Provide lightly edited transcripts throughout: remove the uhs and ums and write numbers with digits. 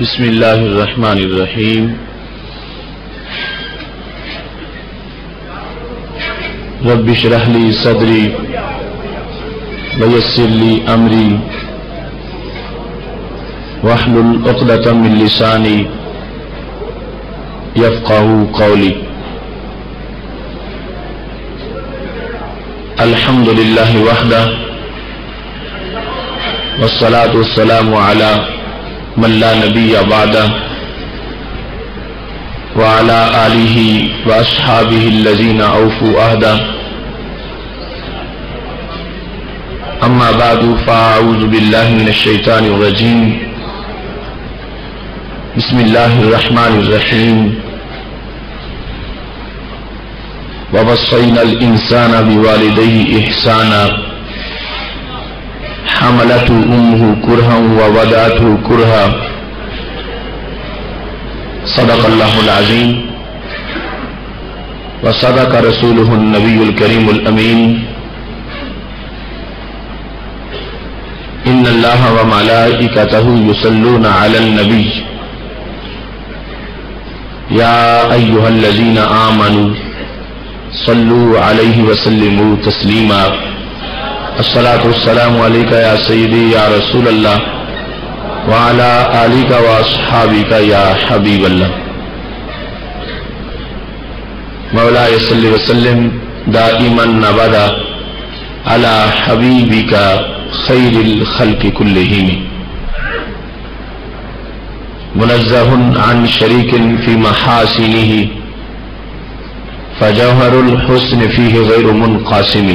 بسم اللہ الرحمن الرحیم رب اشرح لی صدری ویسر لی امری واحلل عقدۃ من لسانی یفقہوا قولی الحمد للہ وحدہ والصلاة والسلام علی من لا نبی بعدہ وعلى آلہ واصحابہ الذین اوفوا عہدہ اما بعد فاعوذ باللہ من الشیطان الرجیم بسم اللہ الرحمن الرحیم ووصینا الانسان بوالدیہ احسانا حملته امه کرها ووضعته کرها صدق اللہ العظیم وصدق رسوله النبی الکریم الامین ان اللہ وملائکته یصلون علی النبی یا ایها الذین آمنوا صلوا علیہ وسلموا تسلیما الصلاۃ والسلام علیک یا سیدی یا رسول اللہ وعلی آلک واصحابک یا حبیب اللہ مولاي صل وسلم دائما ابدا علی حبیبک خیر الخلق کلہم منزہ عن شریک فی محاسنہ فجوہر الحسن فیہ غیر منقاسم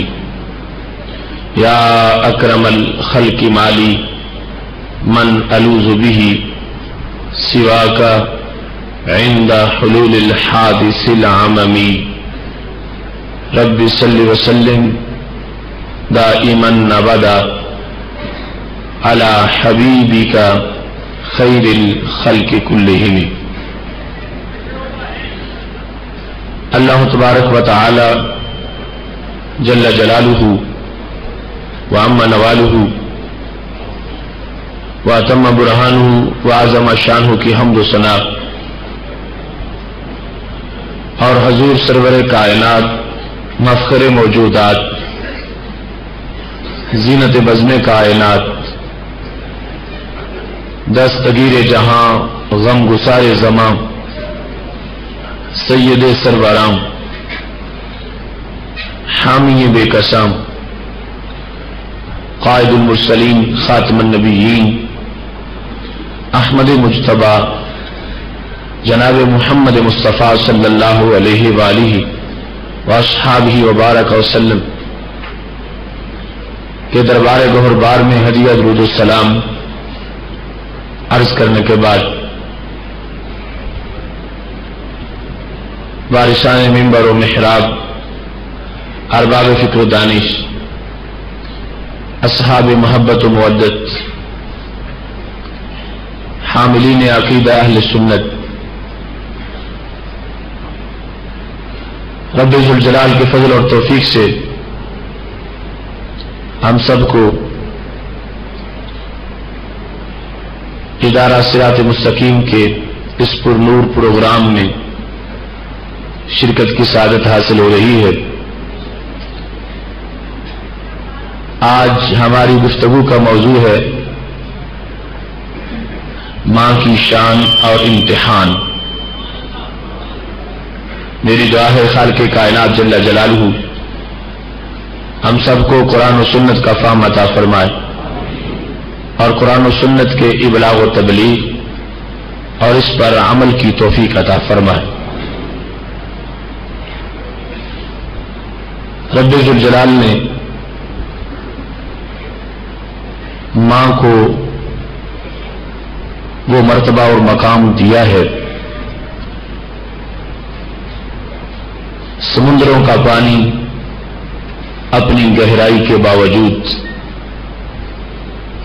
یا اکرم الخلق مالی من الوذ به سواک عند حلول الحادث العممی رب صل وسلم دائما ابدا علی حبیبک خیر الخلق کلہم اللہ تبارک و تعالی جل جلالہ وعم نوالہ واتم برہانہ وعظم شانہ کی حمد و ثنا اور حضور سرور کائنات مفخر موجودات زینت بزم کائنات دستگیر جہاں غم گسار زماں سید سرورام حامی بے قسام قائد المرسلین خاتم النبیین احمد مجتبی جناب محمد مصطفیٰ صلی اللہ علیہ وآلہ واصحابہ وبارک وسلم کے دربار گہربار میں ہدیہ درود السلام عرض کرنے کے بعد وارثان منبر و محراب ارباب فکر و دانش اصحاب محبت و مودت حاملین عقیدہ اہل سنت رب ذوالجلال کے فضل اور توفیق سے ہم سب کو ادارہ صراط مستقیم کے اس پر نور پروگرام میں شرکت کی سعادت حاصل ہو رہی ہے۔ آج ہماری گفتگو کا موضوع ہے ماں کی شان اور امتحان۔ میری دعا ہے خالق کائنات جل جلالہ ہم سب کو قرآن و سنت کا فہم عطا فرمائے اور قرآن و سنت کے ابلاغ و تبلیغ اور اس پر عمل کی توفیق عطا فرمائے۔ رب ذوالجلال نے ماں کو وہ مرتبہ اور مقام دیا ہے، سمندروں کا پانی اپنی گہرائی کے باوجود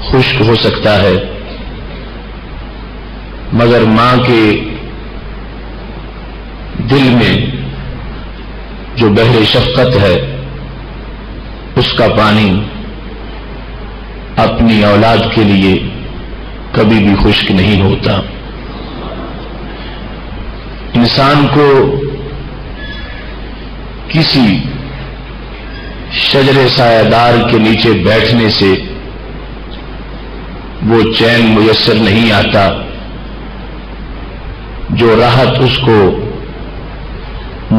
خشک ہو سکتا ہے، مگر ماں کے دل میں جو بحر شفقت ہے اس کا پانی اپنی اولاد کے لیے کبھی بھی خشک نہیں ہوتا۔ انسان کو کسی شجر سایہ دار کے نیچے بیٹھنے سے وہ چین میسر نہیں آتا جو راحت اس کو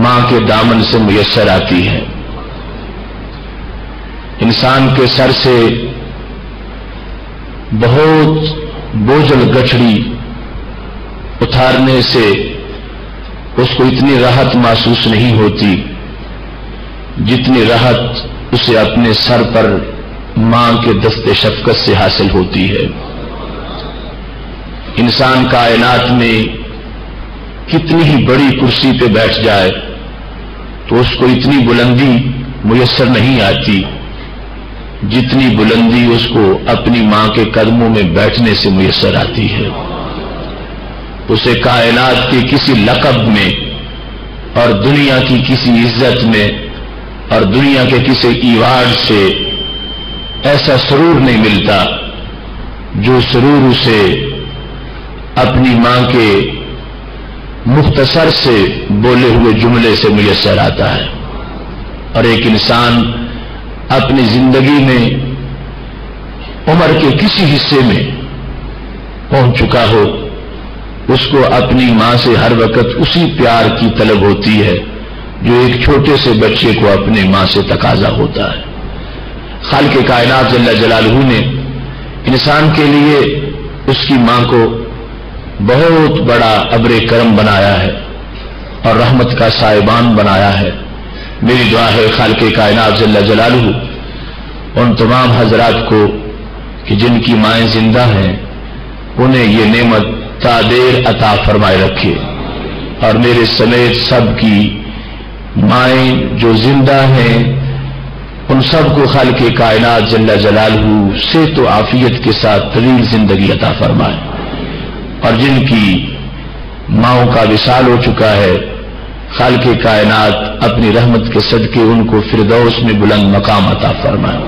ماں کے دامن سے میسر آتی ہے۔ انسان کے سر سے بہت بوجھل گٹھڑی اتارنے سے اس کو اتنی راحت محسوس نہیں ہوتی جتنی راحت اسے اپنے سر پر ماں کے دست شفقت سے حاصل ہوتی ہے۔ انسان کائنات میں کتنی ہی بڑی کرسی پہ بیٹھ جائے تو اس کو اتنی بلندی میسر نہیں آتی جتنی بلندی اس کو اپنی ماں کے قدموں میں بیٹھنے سے میسر آتی ہے۔ اسے کائنات کے کسی لقب میں اور دنیا کی کسی عزت میں اور دنیا کے کسی ایوارڈ سے ایسا سرور نہیں ملتا جو سرور اسے اپنی ماں کے مختصر سے بولے ہوئے جملے سے میسر آتا ہے۔ اور ایک انسان اپنی زندگی میں عمر کے کسی حصے میں پہنچ چکا ہو، اس کو اپنی ماں سے ہر وقت اسی پیار کی طلب ہوتی ہے جو ایک چھوٹے سے بچے کو اپنے ماں سے تقاضا ہوتا ہے۔ خالق کائنات جل جلالہ نے انسان کے لیے اس کی ماں کو بہت بڑا ابر کرم بنایا ہے اور رحمت کا سائبان بنایا ہے۔ میری دعا ہے خالق کائنات جل جلالہ ان تمام حضرات کو کہ جن کی مائیں زندہ ہیں انہیں یہ نعمت تادیر عطا فرمائے رکھے، اور میرے سمیت سب کی مائیں جو زندہ ہیں ان سب کو خالق کائنات جل جلالہ صحت و عافیت کے ساتھ طویل زندگی عطا فرمائے، اور جن کی ماؤں کا وصال ہو چکا ہے خالق کائنات اپنی رحمت کے صدقے ان کو فردوس میں بلند مقام عطا فرمائے۔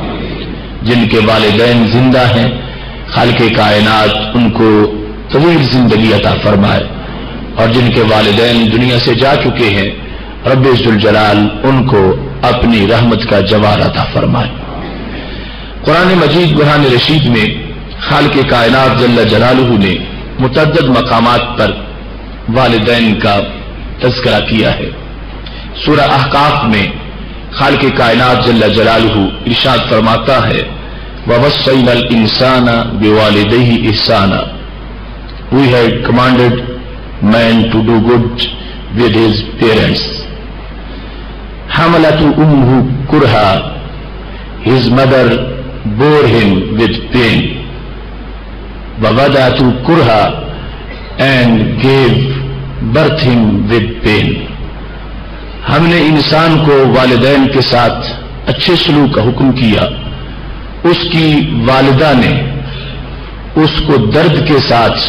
جن کے والدین زندہ ہیں خالق کائنات ان کو طویل زندگی عطا فرمائے، اور جن کے والدین دنیا سے جا چکے ہیں رب ذوالجلال ان کو اپنی رحمت کا جوار عطا فرمائے۔ قرآن مجید برہان رشید میں خالق کائنات جل جلالہ نے متعدد مقامات پر والدین کا تذکرہ کیا ہے۔ سورہ احقاف میں خالق کائنات جل جلالہ ارشاد فرماتا ہے وَوَصَّيْنَا الْإِنسَانَ بِوَالِدَيْهِ إِحْسَانًا We had commanded man to do good with his parents. حَمَلَتْهُ أُمُّهُ كُرْهًا His mother bore him with pain. وَوَضَعَتْهُ كُرْهًا and gave birth him with pain. ہم نے انسان کو والدین کے ساتھ اچھے سلوک کا حکم کیا، اس کی والدہ نے اس کو درد کے ساتھ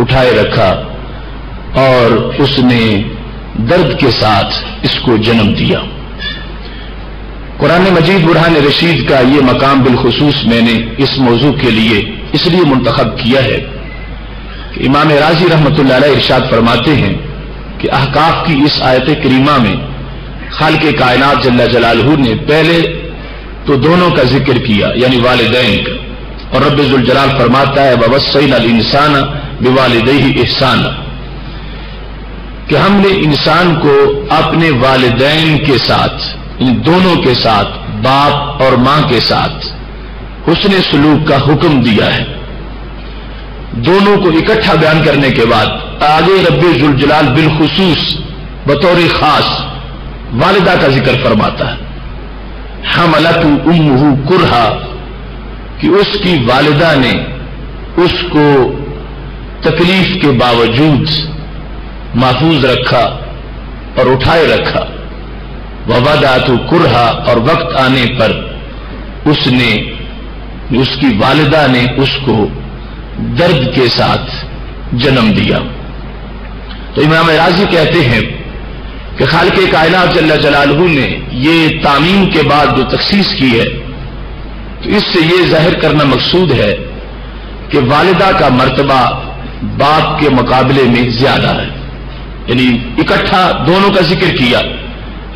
اٹھائے رکھا اور اس نے درد کے ساتھ اس کو جنم دیا۔ قرآن مجید برہان رشید کا یہ مقام بالخصوص میں نے اس موضوع کے لیے اس لیے منتخب کیا ہے کہ امام رازی رحمۃ اللہ علیہ ارشاد فرماتے ہیں کہ احقاف کی اس آیت کریمہ میں خالق کائنات جل جلالہ نے پہلے تو دونوں کا ذکر کیا یعنی والدین کا، اور رب ذوالجلال فرماتا ہے وَوَصَّيْنَا الْإِنسَانَ بِوَالِدَيْهِ إِحْسَانًا کہ ہم نے انسان کو اپنے والدین کے ساتھ، ان دونوں کے ساتھ، باپ اور ماں کے ساتھ حسن سلوک کا حکم دیا ہے۔ دونوں کو اکٹھا بیان کرنے کے بعد آگے رب ذوالجلال بالخصوص بطور خاص والدہ کا ذکر فرماتا ہے حَمَلَتْهُ أُمُّهُ كُرْهًا کہ اس کی والدہ نے اس کو تکلیف کے باوجود محفوظ رکھا اور اٹھائے رکھا، وَوَضَعَتْهُ كُرْهًا اور وقت آنے پر اس کی والدہ نے اس کو درد کے ساتھ جنم دیا۔ تو امام رازی کہتے ہیں کہ خالق کائنات جل جلالہ نے یہ تعمیم کے بعد جو تخصیص کی ہے تو اس سے یہ ظاہر کرنا مقصود ہے کہ والدہ کا مرتبہ باپ کے مقابلے میں زیادہ ہے. یعنی اکٹھا دونوں کا ذکر کیا،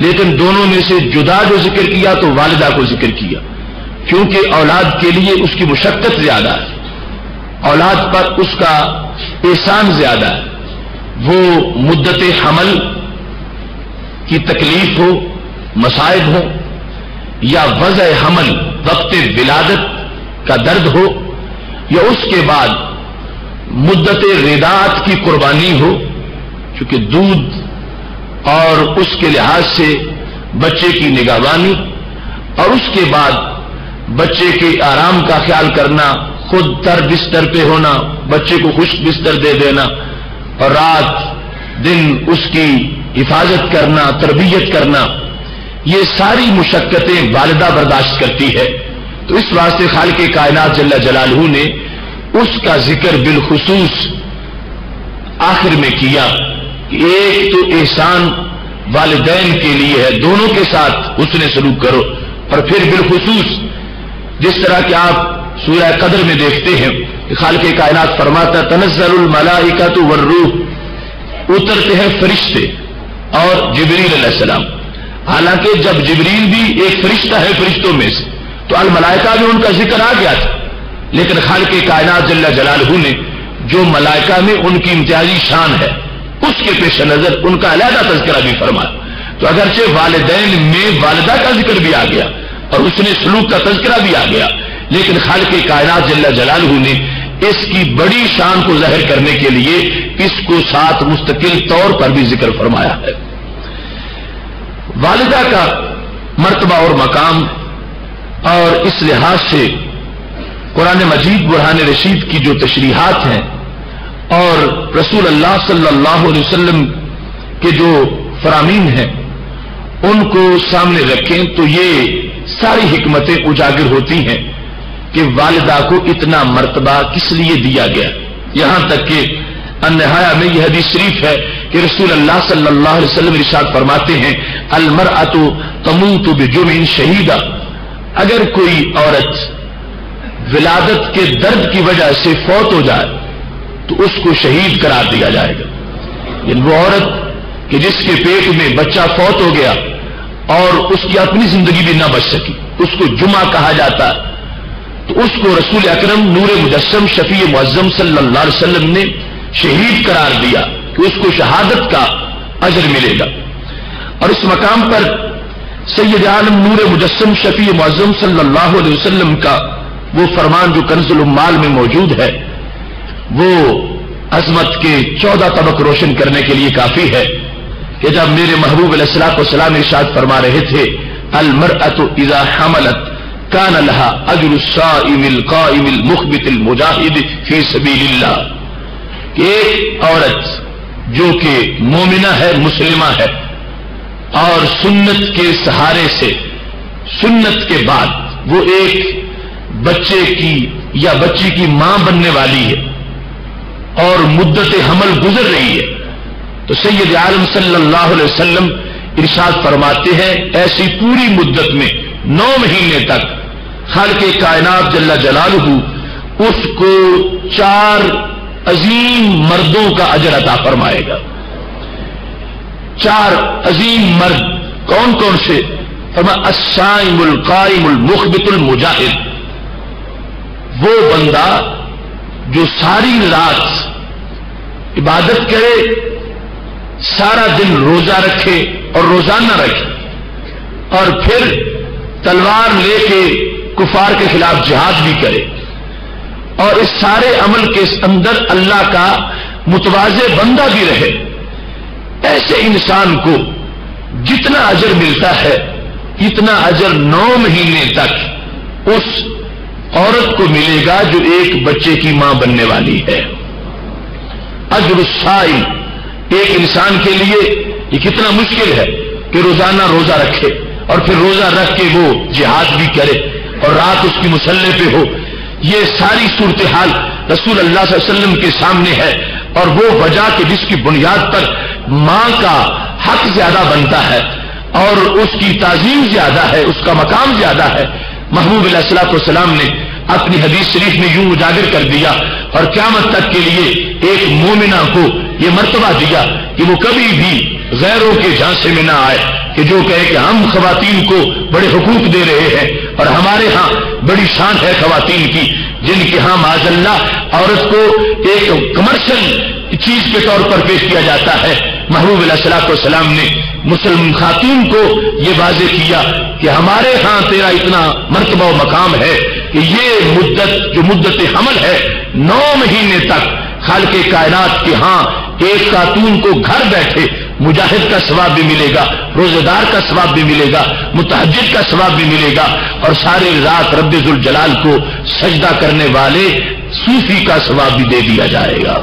لیکن دونوں میں سے جدا جو ذکر کیا تو والدہ کو ذکر کیا، کیونکہ اولاد کے لیے اس کی مشقت زیادہ ہے، اولاد پر اس کا احسان زیادہ ہے. وہ مدت حمل کی تکلیف ہو، مصائب ہو، یا وضع حمل وقت ولادت کا درد ہو، یا اس کے بعد مدت رضاعت کی قربانی ہو، کیونکہ دودھ اور اس کے لحاظ سے بچے کی نگہبانی، اور اس کے بعد بچے کے آرام کا خیال کرنا، خود تر بستر پہ ہونا، بچے کو خشک بستر دے دینا، اور رات دن اس کی حفاظت کرنا، تربیت کرنا، یہ ساری مشقتیں والدہ برداشت کرتی ہے. تو اس واسطے خالق کائنات جل جلالہ نے اس کا ذکر بالخصوص آخر میں کیا کہ ایک تو احسان والدین کے لیے ہے، دونوں کے ساتھ حسن سلوک کرو، اور پھر بالخصوص جس طرح کہ آپ سورہ قدر میں دیکھتے ہیں کہ خالق کائنات فرماتا تنزل الملائکۃ والروح، اترتے ہیں فرشتے اور جبریل علیہ السلام. حالانکہ جب جبریل بھی ایک فرشتہ ہے فرشتوں میں سے تو الملائکہ میں ان کا ذکر آ گیا تھا، لیکن خالق کائنات جل جلالہ نے جو ملائکہ میں ان کی امتیازی شان ہے اس کے پیش نظر ان کا علیحدہ تذکرہ بھی فرمایا. تو اگرچہ والدین میں والدہ کا ذکر بھی آ گیا اور اس نے سلوک کا تذکرہ بھی آ گیا، لیکن خالق کائنات جل جلالہ نے اس کی بڑی شان کو ظاہر کرنے کے لیے اس کو ساتھ مستقل طور پر بھی ذکر فرمایا ہے. والدہ کا مرتبہ اور مقام، اور اس لحاظ سے قرآن مجید برہان رشید کی جو تشریحات ہیں اور رسول اللہ صلی اللہ علیہ وسلم کے جو فرامین ہیں ان کو سامنے رکھیں تو یہ ساری حکمتیں اجاگر ہوتی ہیں کہ والدہ کو اتنا مرتبہ کس لیے دیا گیا. یہاں تک کہ النہایہ میں یہ حدیث شریف ہے کہ رسول اللہ صلی اللہ علیہ وسلم ارشاد فرماتے ہیں المرأۃ تموت بجمع شہیدہ، اگر کوئی عورت ولادت کے درد کی وجہ سے فوت ہو جائے تو اس کو شہید قرار دیا جائے گا. یعنی وہ عورت کہ جس کے پیٹ میں بچہ فوت ہو گیا اور اس کی اپنی زندگی بھی نہ بچ سکی، اس کو جمعہ کہا جاتا ہے، تو اس کو رسول اکرم نور مجسم شفیع معظم صلی اللہ علیہ وسلم نے شہید قرار دیا کہ اس کو شہادت کا اجر ملے گا. اور اس مقام پر سید عالم نور مجسم شفیع معظم صلی اللہ علیہ وسلم کا وہ فرمان جو کنز الامال میں موجود ہے وہ عظمت کے 14 طبق روشن کرنے کے لیے کافی ہے کہ جب میرے محبوب علیہ الصلوۃ والسلام ارشاد فرما رہے تھے المرأۃ اذا حملت کان لها اجر الصائم القائم المخبت المجاہد فی سبیل اللہ، کہ ایک عورت جو کہ مومنہ ہے، مسلمہ ہے، اور سنت کے سہارے سے سنت کے بعد وہ ایک بچے کی یا بچی کی ماں بننے والی ہے اور مدت حمل گزر رہی ہے، تو سید عالم صلی اللہ علیہ وسلم ارشاد فرماتے ہیں ایسی پوری مدت میں 9 مہینے تک خالق کائنات جل جلالہ اس کو 4 عظیم مردوں کا اجر عطا فرمائے گا. 4 عظیم مرد کون کون سے؟ فرمایا الصائم القائم المخبت المجاہد، وہ بندہ جو ساری رات عبادت کرے، سارا دن روزہ رکھے اور روزانہ رکھے، اور پھر تلوار لے کے کفار کے خلاف جہاد بھی کرے، اور اس سارے عمل کے اندر اللہ کا متواضع بندہ بھی رہے. ایسے انسان کو جتنا اجر ملتا ہے اتنا اجر 9 مہینے تک اس عورت کو ملے گا جو ایک بچے کی ماں بننے والی ہے. اجر الصائم، ایک انسان کے لیے یہ کتنا مشکل ہے کہ روزانہ روزہ رکھے اور پھر روزہ رکھ کے وہ جہاد بھی کرے اور رات اس کی مسلح پہ ہو. یہ ساری صورتحال رسول اللہ صلی اللہ علیہ وسلم کے سامنے ہے، اور وہ وجہ کہ جس کی بنیاد پر ماں کا حق زیادہ بنتا ہے اور اس کی تعظیم زیادہ ہے، اس کا مقام زیادہ ہے، محبوب علیہ الصلوۃ والسلام نے اپنی حدیث شریف میں یوں اجاگر کر دیا اور قیامت تک کے لیے ایک مومنہ کو یہ مرتبہ دیا کہ وہ کبھی بھی غیروں کے جھانسے میں نہ آئے کہ جو کہے کہ ہم خواتین کو بڑے حقوق دے رہے ہیں اور ہمارے ہاں بڑی شان ہے خواتین کی، جن کے ہاں معاذ اللہ عورت کو ایک کمرشل چیز کے طور پر پیش کیا جاتا ہے۔ محبوب علیہ الصلوۃ والسلام نے مسلم خاتون کو یہ واضح کیا کہ ہمارے ہاں تیرا اتنا مرتبہ و مقام ہے کہ یہ مدت جو مدت حمل ہے 9 مہینے تک خالق کائنات کے ہاں ایک خاتون کو گھر بیٹھے مجاہد کا ثواب بھی ملے گا، روزہ دار کا ثواب بھی ملے گا، متہجد کا ثواب بھی ملے گا، اور سارے رات رب ذوالجلال کو سجدہ کرنے والے صوفی کا ثواب بھی دے دیا جائے گا۔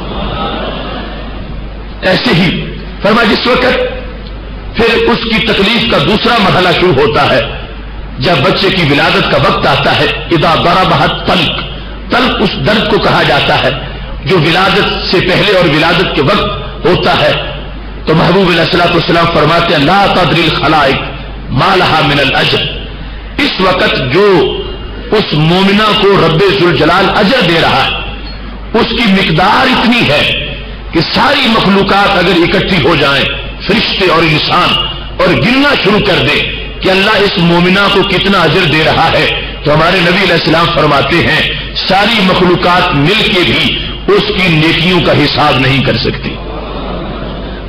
ایسے ہی فرمایا جس وقت پھر اس کی تکلیف کا دوسرا مرحلہ شروع ہوتا ہے جب بچے کی ولادت کا وقت آتا ہے، اذا ضربہ طلق، طلق اس درد کو کہا جاتا ہے جو ولادت سے پہلے اور ولادت کے وقت ہوتا ہے۔ تو محبوب علیہ الصلوۃ والسلام فرماتے ہیں لا تدری الخلائق ما لها من الاجر، اس وقت جو اس مومنہ کو رب ذوالجلال اجر دے رہا ہے اس کی مقدار اتنی ہے کہ ساری مخلوقات اگر اکٹھی ہو جائیں، فرشتے اور انسان، اور گننا شروع کر دیں کہ اللہ اس مومنہ کو کتنا اجر دے رہا ہے، تو ہمارے نبی علیہ السلام فرماتے ہیں ساری مخلوقات مل کے بھی اس کی نیکیوں کا حساب نہیں کر سکتی۔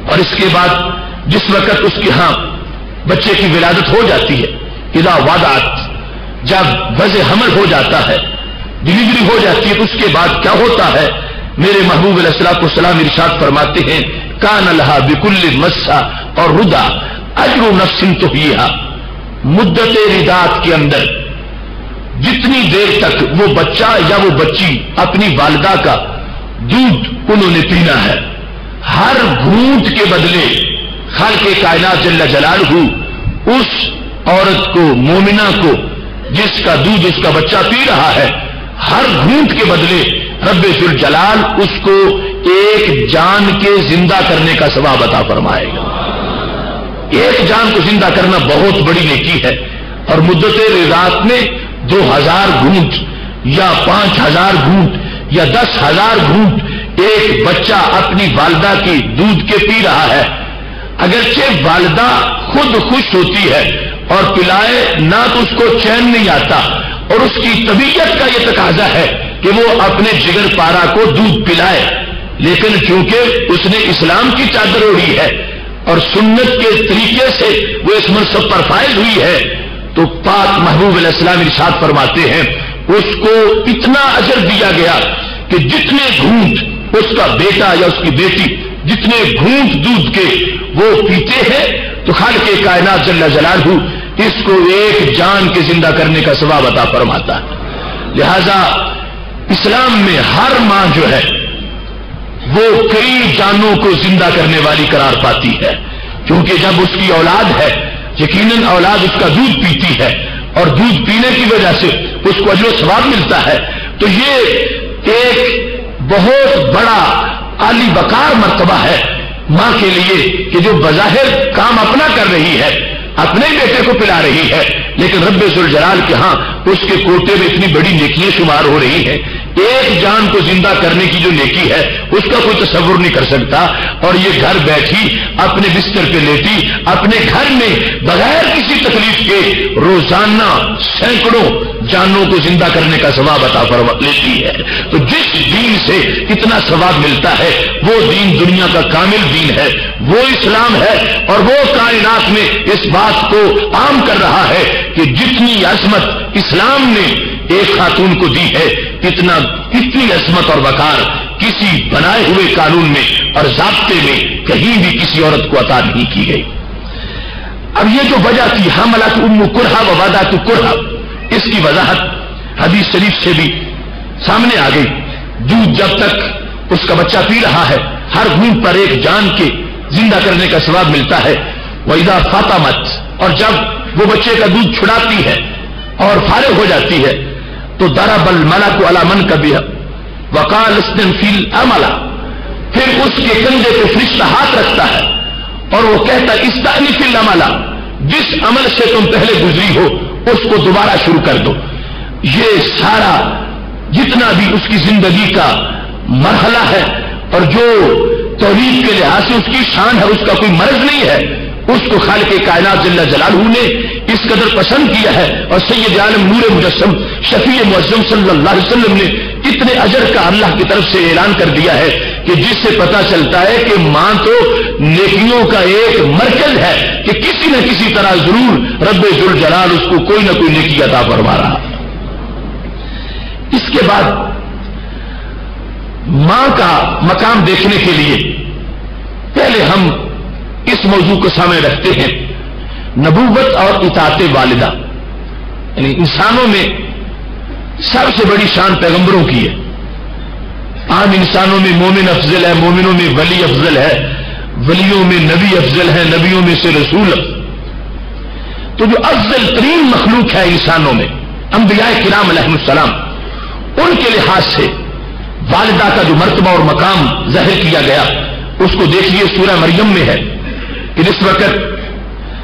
اور اس کے بعد جس وقت اس کے ہاں بچے کی ولادت ہو جاتی ہے، اذا وضعت، جب وضع حمل ہو جاتا ہے، ڈلیوری ہو جاتی ہے، تو اس کے بعد کیا ہوتا ہے؟ میرے محبوب علیہ الصلوۃ والسلام ارشاد فرماتے ہیں کان لها بكل مسا اور ردا اجر نفس تحییھا، مدت رداعت کے اندر جتنی دیر تک وہ بچہ یا وہ بچی اپنی والدہ کا دودھ انہوں نے پینا ہے، ہر گھونٹ کے بدلے خالق کائنات جل جلالہ اس عورت کو، مومنہ کو جس کا دودھ اس کا بچہ پی رہا ہے، ہر گھونٹ کے بدلے رب ذوالجلال اس کو ایک جان کے زندہ کرنے کا ثواب عطا فرمائے گا۔ ایک جان کو زندہ کرنا بہت بڑی نیکی ہے، اور مدت رضاعت میں 2000 گھونٹ یا 5000 گھونٹ یا 10,000 گھونٹ ایک بچہ اپنی والدہ کی دودھ کے پی رہا ہے، اگرچہ والدہ خود خوش ہوتی ہے اور پلائے نہ تو اس کو چین نہیں آتا، اور اس کی طبیعت کا یہ تقاضا ہے کہ وہ اپنے جگر پارا کو دودھ پلائے، لیکن چونکہ اس نے اسلام کی چادر اوڑھی ہے اور سنت کے طریقے سے وہ اس منصب پر فائز ہوئی ہے، تو پاک محبوب علیہ السلام ارشاد فرماتے ہیں اس کو اتنا اجر دیا گیا کہ جتنے گھونٹ اس کا بیٹا یا اس کی بیٹی جتنے گھونٹ دودھ کے وہ پیتے ہیں، تو خالق کائنات جل جلالہ اس کو ایک جان کے زندہ کرنے کا ثواب عطا فرماتا ہے۔ لہذا اسلام میں ہر ماں جو ہے وہ کئی جانوں کو زندہ کرنے والی قرار پاتی ہے، کیونکہ جب اس کی اولاد ہے، یقیناً اولاد اس کا دودھ پیتی ہے اور دودھ پینے کی وجہ سے اس کو اجر و ثواب ملتا ہے، تو یہ ایک بہت بڑا عالی وقار مرتبہ ہے ماں کے لیے کہ جو بظاہر کام اپنا کر رہی ہے، اپنے بیٹے کو پلا رہی ہے، لیکن رب ذوالجلال کے ہاں اس کے کوٹے میں اتنی بڑی نیکیاں شمار ہو رہی ہیں۔ ایک جان کو زندہ کرنے کی جو نیکی ہے اس کا کوئی تصور نہیں کر سکتا، اور یہ گھر بیٹھی اپنے بستر پہ لیٹی اپنے گھر میں بغیر کسی تکلیف کے روزانہ سینکڑوں جانوں کو زندہ کرنے کا ثواب عطا فرما لیتی ہے۔ تو جس دین سے اتنا ثواب ملتا ہے وہ دین دنیا کا کامل دین ہے، وہ اسلام ہے، اور وہ کائنات میں اس بات کو عام کر رہا ہے کہ جتنی عظمت اسلام نے ایک خاتون کو دی ہے، اتنی عظمت اور وقار کسی بنائے ہوئے قانون میں اور ضابطے میں کہیں بھی کسی عورت کو عطا نہیں کی گئی۔ اب یہ جو وجہ تھی حملت ام کرہا و ودات کرہا، اس کی وضاحت حدیث شریف سے بھی سامنے آ گئی۔ دودھ جب تک اس کا بچہ پی رہا ہے، ہر گھونٹ پر ایک جان کے زندہ کرنے کا ثواب ملتا ہے۔ وَإِذَا فَاطَمَتْ، اور جب وہ بچے کا دودھ چھڑاتی ہے اور فارغ ہو جاتی ہے تو ضرب الملک علی منکبها وقال استنفی العمل، پھر اس کے کندھے پہ فرشتہ ہاتھ رکھتا ہے اور وہ کہتا ہے استأنف العمل، جس عمل سے تم پہلے گزری ہو اس کو دوبارہ شروع کر دو۔ یہ سارا جتنا بھی اس کی زندگی کا مرحلہ ہے اور جو توحید کے لحاظ سے اس کی شان ہے، اس کا کوئی مرض نہیں ہے، اس کو خالق کائنات جل جلالہ نے اس قدر پسند کیا ہے، اور سید عالم نور مجسم شفیع معظم صلی اللہ علیہ وسلم نے اتنے اجر کا اللہ کی طرف سے اعلان کر دیا ہے کہ جس سے پتا چلتا ہے کہ ماں تو نیکیوں کا ایک مرکز ہے کہ کسی نہ کسی طرح ضرور رب ذوالجلال اس کو کوئی نہ کوئی نیکی عطا فرما رہا۔ اس کے بعد ماں کا مقام دیکھنے کے لیے پہلے ہم اس موضوع کو سامنے رکھتے ہیں، نبوت اور اطاعت والدہ، یعنی انسانوں میں سب سے بڑی شان پیغمبروں کی ہے۔ عام انسانوں میں مومن افضل ہے، مومنوں میں ولی افضل ہے، ولیوں میں نبی افضل ہے، نبیوں میں سے رسول افضل۔ تو جو افضل ترین مخلوق ہے انسانوں میں انبیاء کرام علیہ السلام، ان کے لحاظ سے والدہ کا جو مرتبہ اور مقام ظاہر کیا گیا اس کو دیکھیے سورہ مریم میں ہے کہ جس وقت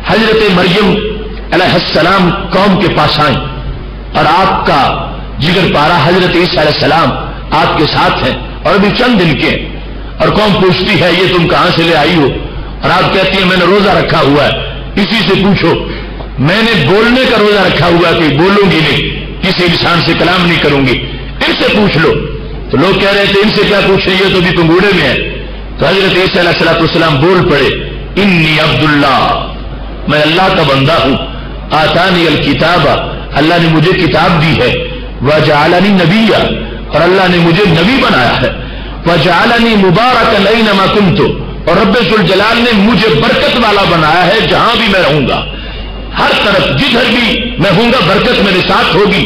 حضرت مریم علیہ السلام قوم کے پاس آئیں اور آپ کا جگر پارا حضرت عیسیٰ علیہ السلام آپ کے ساتھ ہیں اور ابھی چند دن کے، اور قوم پوچھتی ہے یہ تم کہاں سے لے آئی ہو، اور آپ کہتی ہیں میں نے روزہ رکھا ہوا ہے، اسی سے پوچھو، میں نے بولنے کا روزہ رکھا ہوا ہے کہ بولوں گی نہیں، کسی انسان سے کلام نہیں کروں گی، ان سے پوچھ لو۔ تو لوگ کہہ رہے تھے ان سے کیا پوچھیں، یہ تو بھی پنگوڑے میں ہے۔ تو حضرت عیسیٰ علیہ السلام بول پڑے، انی عبداللہ، میں اللہ کا بندہ ہوں، آتانی الکتاب، اللہ نے مجھے کتاب دی ہے، وجعلنی نبیا، اور اللہ نے مجھے نبی بنایا ہے، وجعلنی مبارکا اینما کنت، اور رب ذوالجلال نے مجھے برکت والا بنایا ہے جہاں بھی میں رہوں گا، ہر طرف جدھر بھی میں ہوں گا برکت میرے ساتھ ہوگی،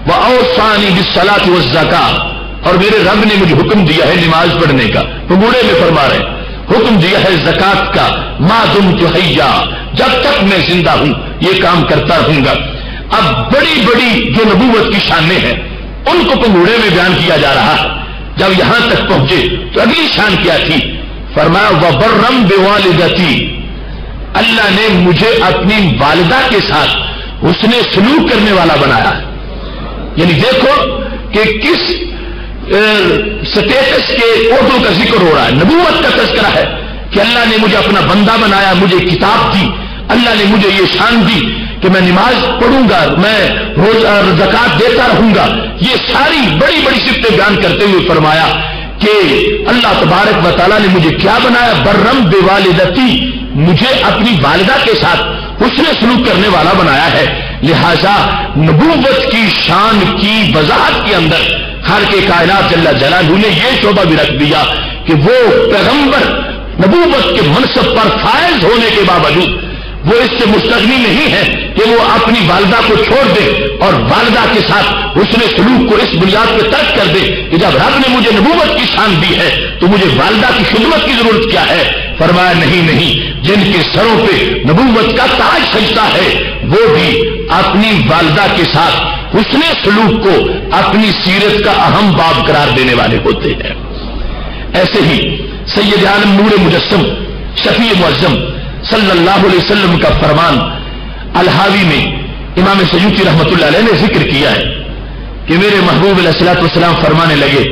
وأوصانی بالصلاۃ والزکاۃ، اور میرے رب نے مجھے حکم دیا ہے نماز پڑھنے کا، تو بوڑھے میں فرما رہے حکم دیا ہے زکات کا، ما دمت حیا، جب تک میں زندہ ہوں یہ کام کرتا رہوں گا۔ اب بڑی بڑی جو نبوت کی شانیں ہیں ان کو پنگوڑے میں بیان کیا جا رہا ہے۔ جب یہاں تک پہنچے تو اگلی شان کیا تھی، فرمایا وبرم بوالدتی، اللہ نے مجھے اپنی والدہ کے ساتھ حسن سلوک کرنے والا بنایا ہے۔ یعنی دیکھو کہ کس سٹیٹس کے عہدوں کا ذکر ہو رہا ہے، نبوت کا تذکرہ ہے کہ اللہ نے مجھے اپنا بندہ بنایا، مجھے کتاب دی، اللہ نے مجھے یہ شان دی کہ میں نماز پڑھوں گا، میں زکات دیتا رہوں گا۔ یہ ساری بڑی بڑی صفتیں بیان کرتے ہوئے فرمایا کہ اللہ تبارک و تعالیٰ نے مجھے کیا بنایا، برم بوالدتی، مجھے اپنی والدہ کے ساتھ حسن سلوک کرنے والا بنایا ہے۔ لہذا نبوت کی شان کی وضاحت کے اندر خالق کائنات جل جلالہ نے یہ شعبہ بھی رکھ دیا کہ وہ پیغمبر نبوت کے منصب پر فائز ہونے کے باوجود وہ اس سے مستغنی نہیں ہے کہ وہ اپنی والدہ کو چھوڑ دے اور والدہ کے ساتھ حسن سلوک کو اس بنیاد پہ ترک کر دے کہ جب رب نے مجھے نبوت کی شان دی ہے تو مجھے والدہ کی خدمت کی ضرورت کیا ہے۔ فرمایا نہیں، جن کے سروں پہ نبوت کا تاج سجتا ہے وہ بھی اپنی والدہ کے ساتھ حسن سلوک کو اپنی سیرت کا اہم باب قرار دینے والے ہوتے ہیں۔ ایسے ہی سید عالم نور مجسم شفیع معظم صلی اللہ علیہ وسلم کا فرمان الحاوی میں امام سیوطی رحمۃ اللہ علیہ نے ذکر کیا ہے کہ میرے محبوب علیہ الصلوۃ والسلام فرمانے لگے،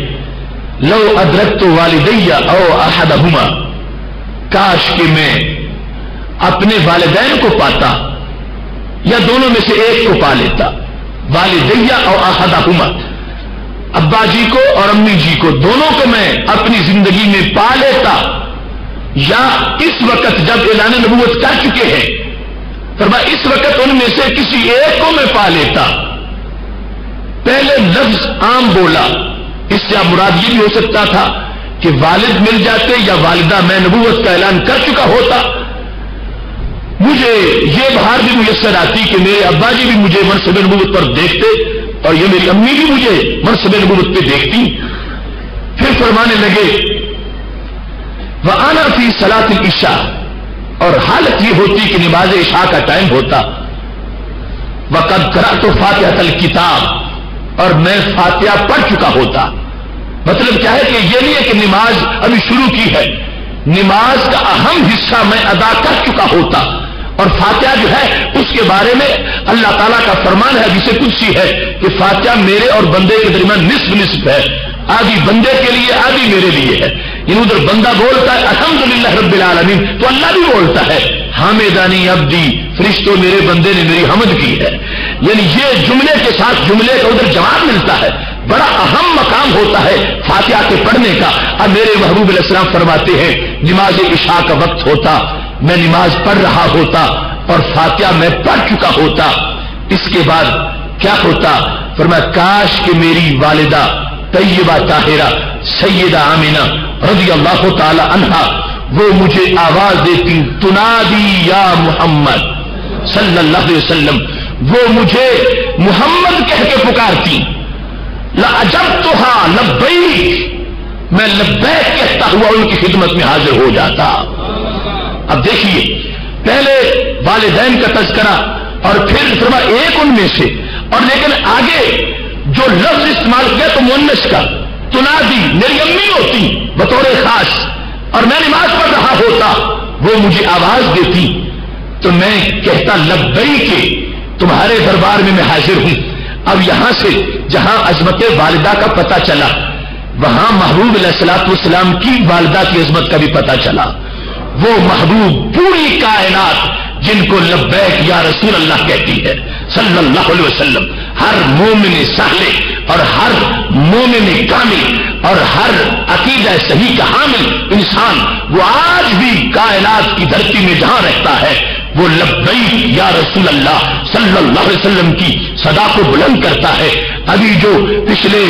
لو ادرکت والدی او احدہما، کاش کہ میں اپنے والدین کو پاتا یا دونوں میں سے ایک کو پا لیتا، والدی او احدہما، ابا جی کو اور امی جی کو دونوں کو میں اپنی زندگی میں پا لیتا، یا اس وقت جب اعلان نبوت کر چکے ہیں فرمایا اس وقت ان میں سے کسی ایک کو میں پا لیتا۔ پہلے لفظ عام بولا، اس سے مراد یہ بھی ہو سکتا تھا کہ والد مل جاتے یا والدہ، میں نبوت کا اعلان کر چکا ہوتا، مجھے یہ بہار بھی میسر آتی کہ میرے ابا جی بھی مجھے منصب نبوت پر دیکھتے اور یہ میری امی بھی مجھے منصب نبوت پہ دیکھتی۔ پھر فرمانے لگے وَأَنَا فِي صَلَاةِ الْعِشَاءِ، اور حالت یہ ہوتی کہ نماز عشاء کا ٹائم ہوتا، وَقَدْ قَرَأْتُ فَاتِحَةَ الْكِتَابِ، اور میں فاتحہ پڑھ چکا ہوتا۔ مطلب کیا ہے کہ یہ نہیں ہے کہ نماز ابھی شروع کی ہے، نماز کا اہم حصہ میں ادا کر چکا ہوتا اور فاتحہ جو ہے اس کے بارے میں اللہ تعالیٰ کا فرمان ہے، جسے قدسی ہے کہ فاتحہ میرے اور بندے کے درمیان نصف نصف ہے، آدھی بندے کے لیے آدھی میرے لیے ہے. یعنی ادھر بندہ بولتا ہے الحمدللہ رب العالمین، تو اللہ بھی بولتا ہے حامدانی عبدی، فرشتوں میرے بندے نے میری حمد کی ہے. یعنی یہ جملے کے ساتھ جملے کا ادھر جواب ملتا ہے. بڑا اہم مقام ہوتا ہے فاتحہ کے پڑھنے کا. اب میرے محبوب علیہ السلام فرماتے ہیں نماز عشاء کا وقت ہوتا، میں نماز پڑھ رہا ہوتا اور فاتحہ میں پڑھ چکا ہوتا، اس کے بعد کیا ہوتا؟ فرمایا کاش کہ میری والدہ طیبہ طاہرہ سیدہ آمینہ رضی اللہ تعالی عنہا وہ مجھے آواز دیتی تنادی یا محمد صلی اللہ علیہ وسلم، وہ مجھے محمد کہہ کے پکارتی. لَأَجَبْتُهَا لَبَّيْكَ، میں لبیک کہتا ہوا ان کی خدمت میں حاضر ہو جاتا. اب دیکھیے پہلے والدین کا تذکرہ اور پھر فرمایا ایک ان میں سے، اور لیکن آگے جو لفظ استعمال کیا تو مؤنث کا، تنادی میری امی ہوتی بطور خاص، اور میں نماز پڑھ رہا ہوتا وہ مجھے آواز دیتی تو میں کہتا لبیک کہ تمہارے دربار میں حاضر ہوں. اب یہاں سے جہاں عظمت والدہ کا پتہ چلا، وہاں محبوب علیہ الصلوۃ والسلام کی والدہ کی عظمت کا بھی پتہ چلا. وہ محبوب پوری کائنات جن کو لبیک یا رسول اللہ کہتی ہے صلی اللہ علیہ وسلم، ہر مومن صالح اور ہر مومن کامل اور ہر عقیدہ صحیح کا حامل انسان، وہ آج بھی کائنات کی دھرتی میں جہاں رہتا ہے وہ لبیک یا رسول اللہ صلی اللہ علیہ وسلم کی صدا کو بلند کرتا ہے. ابھی جو پچھلے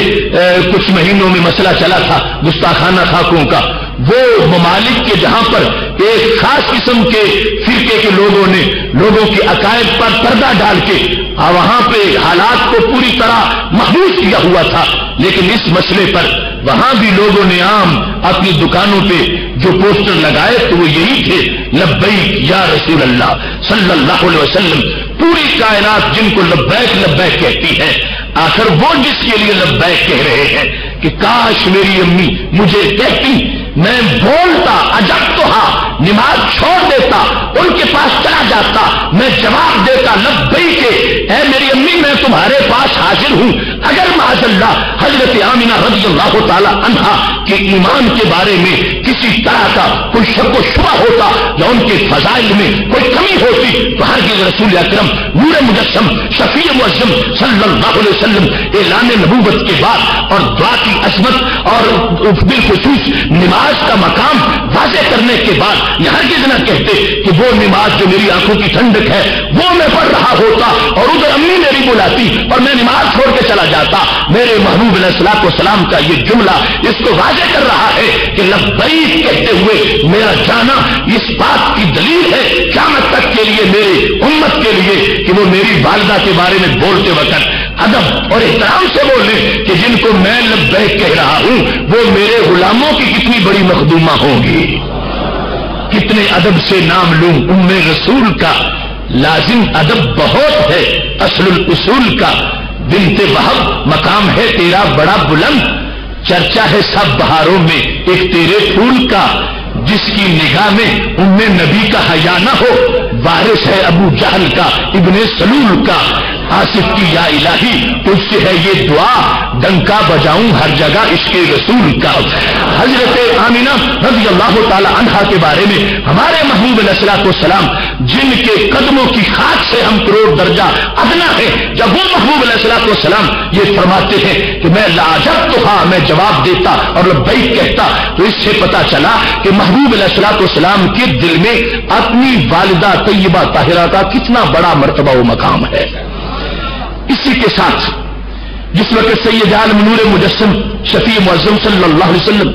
کچھ مہینوں میں مسئلہ چلا تھا گستاخانہ خاکوں کا، وہ ممالک کے جہاں پر ایک خاص قسم کے فرقے کے لوگوں نے لوگوں کے عقائد پر پردہ ڈال کے وہاں پہ حالات کو پوری طرح محفوظ کیا ہوا تھا، لیکن اس مسئلے پر وہاں بھی لوگوں نے عام اپنی دکانوں پہ جو پوسٹر لگائے تو وہ یہی تھے لبیک یا رسول اللہ صلی اللہ علیہ وسلم. پوری کائنات جن کو لبیک لبیک کہتی ہے، آخر وہ جس کے لیے لبیک کہہ رہے ہیں کہ کاش میری امی مجھے کہتی، میں بولتا اجبتہا، نماز چھوڑ دیتا، ان کے پاس چلا جاتا، میں جواب دیتا لبیک اے میری امی میں تمہارے پاس حاضر ہوں. اگر معاذ اللہ حضرت آمینہ رضی اللہ تعالی عنہا کے ایمان کے بارے میں کسی طرح کا کوئی شک و شبہ ہوتا یا ان کے فضائل میں کوئی کمی ہوتی تو ہرگز رسول اکرم نور مجسم شفیع معظم صلی اللہ علیہ وسلم اعلان نبوت کے بعد اور دعا کی عظمت اور بالخصوص نماز کا مقام واضح کرنے کے بعد یہ ہرگز نہ کہتے کہ وہ نماز جو میری آنکھوں کی ٹھنڈک ہے وہ میں پڑھ رہا ہوتا اور ادھر امی میری بلاتی اور میں نماز چھوڑ کے چلا جاتا. میرے محبوب علیہ الصلوۃ والسلام کا یہ جملہ اس کو واضح کر رہا ہے کہ لبیک کہتے ہوئے میرا جانا اس بات کی دلیل ہے قیامت تک کے لیے میرے امت کے لیے کہ وہ میری والدہ کے بارے میں بولتے وقت ادب اور احترام سے بولیں کہ جن کو میں لبیک کہہ رہا ہوں وہ میرے غلاموں کی کتنی بڑی مخدومہ ہوں گی. کتنے ادب سے نام لوں ام رسول کا، لازم ادب بہت ہے اصل الاصول کا. بنت وہب مقام ہے تیرا بڑا بلند، چرچا ہے سب بہاروں میں ایک تیرے پھول کا. جس کی نگاہ میں ام نبی کا حیا نہ ہو، وارث ہے ابو جہل کا ابن سلول کا. آصف کی یا الہی تجھ سے ہے یہ دعا، ڈنکا بجاؤں ہر جگہ عشق رسول کا. حضرت آمینہ رضی اللہ تعالی عنہا کے بارے میں ہمارے محبوب علیہ الصلوۃ والسلام جن کے قدموں کی خاک سے ہم کروڑ درجہ ادنا ہے، جب وہ محبوب علیہ الصلوۃ والسلام یہ فرماتے ہیں کہ میں لاجبتہا، میں جواب دیتا اور لبیک کہتا، تو اس سے پتا چلا کہ محبوب علیہ الصلوۃ والسلام کے دل میں اپنی والدہ طیبہ طاہرہ کا کتنا بڑا مرتبہ و مقام ہے. اسی کے ساتھ جس وقت سید عالم نور مجسم شفیع معظم صلی اللہ علیہ وسلم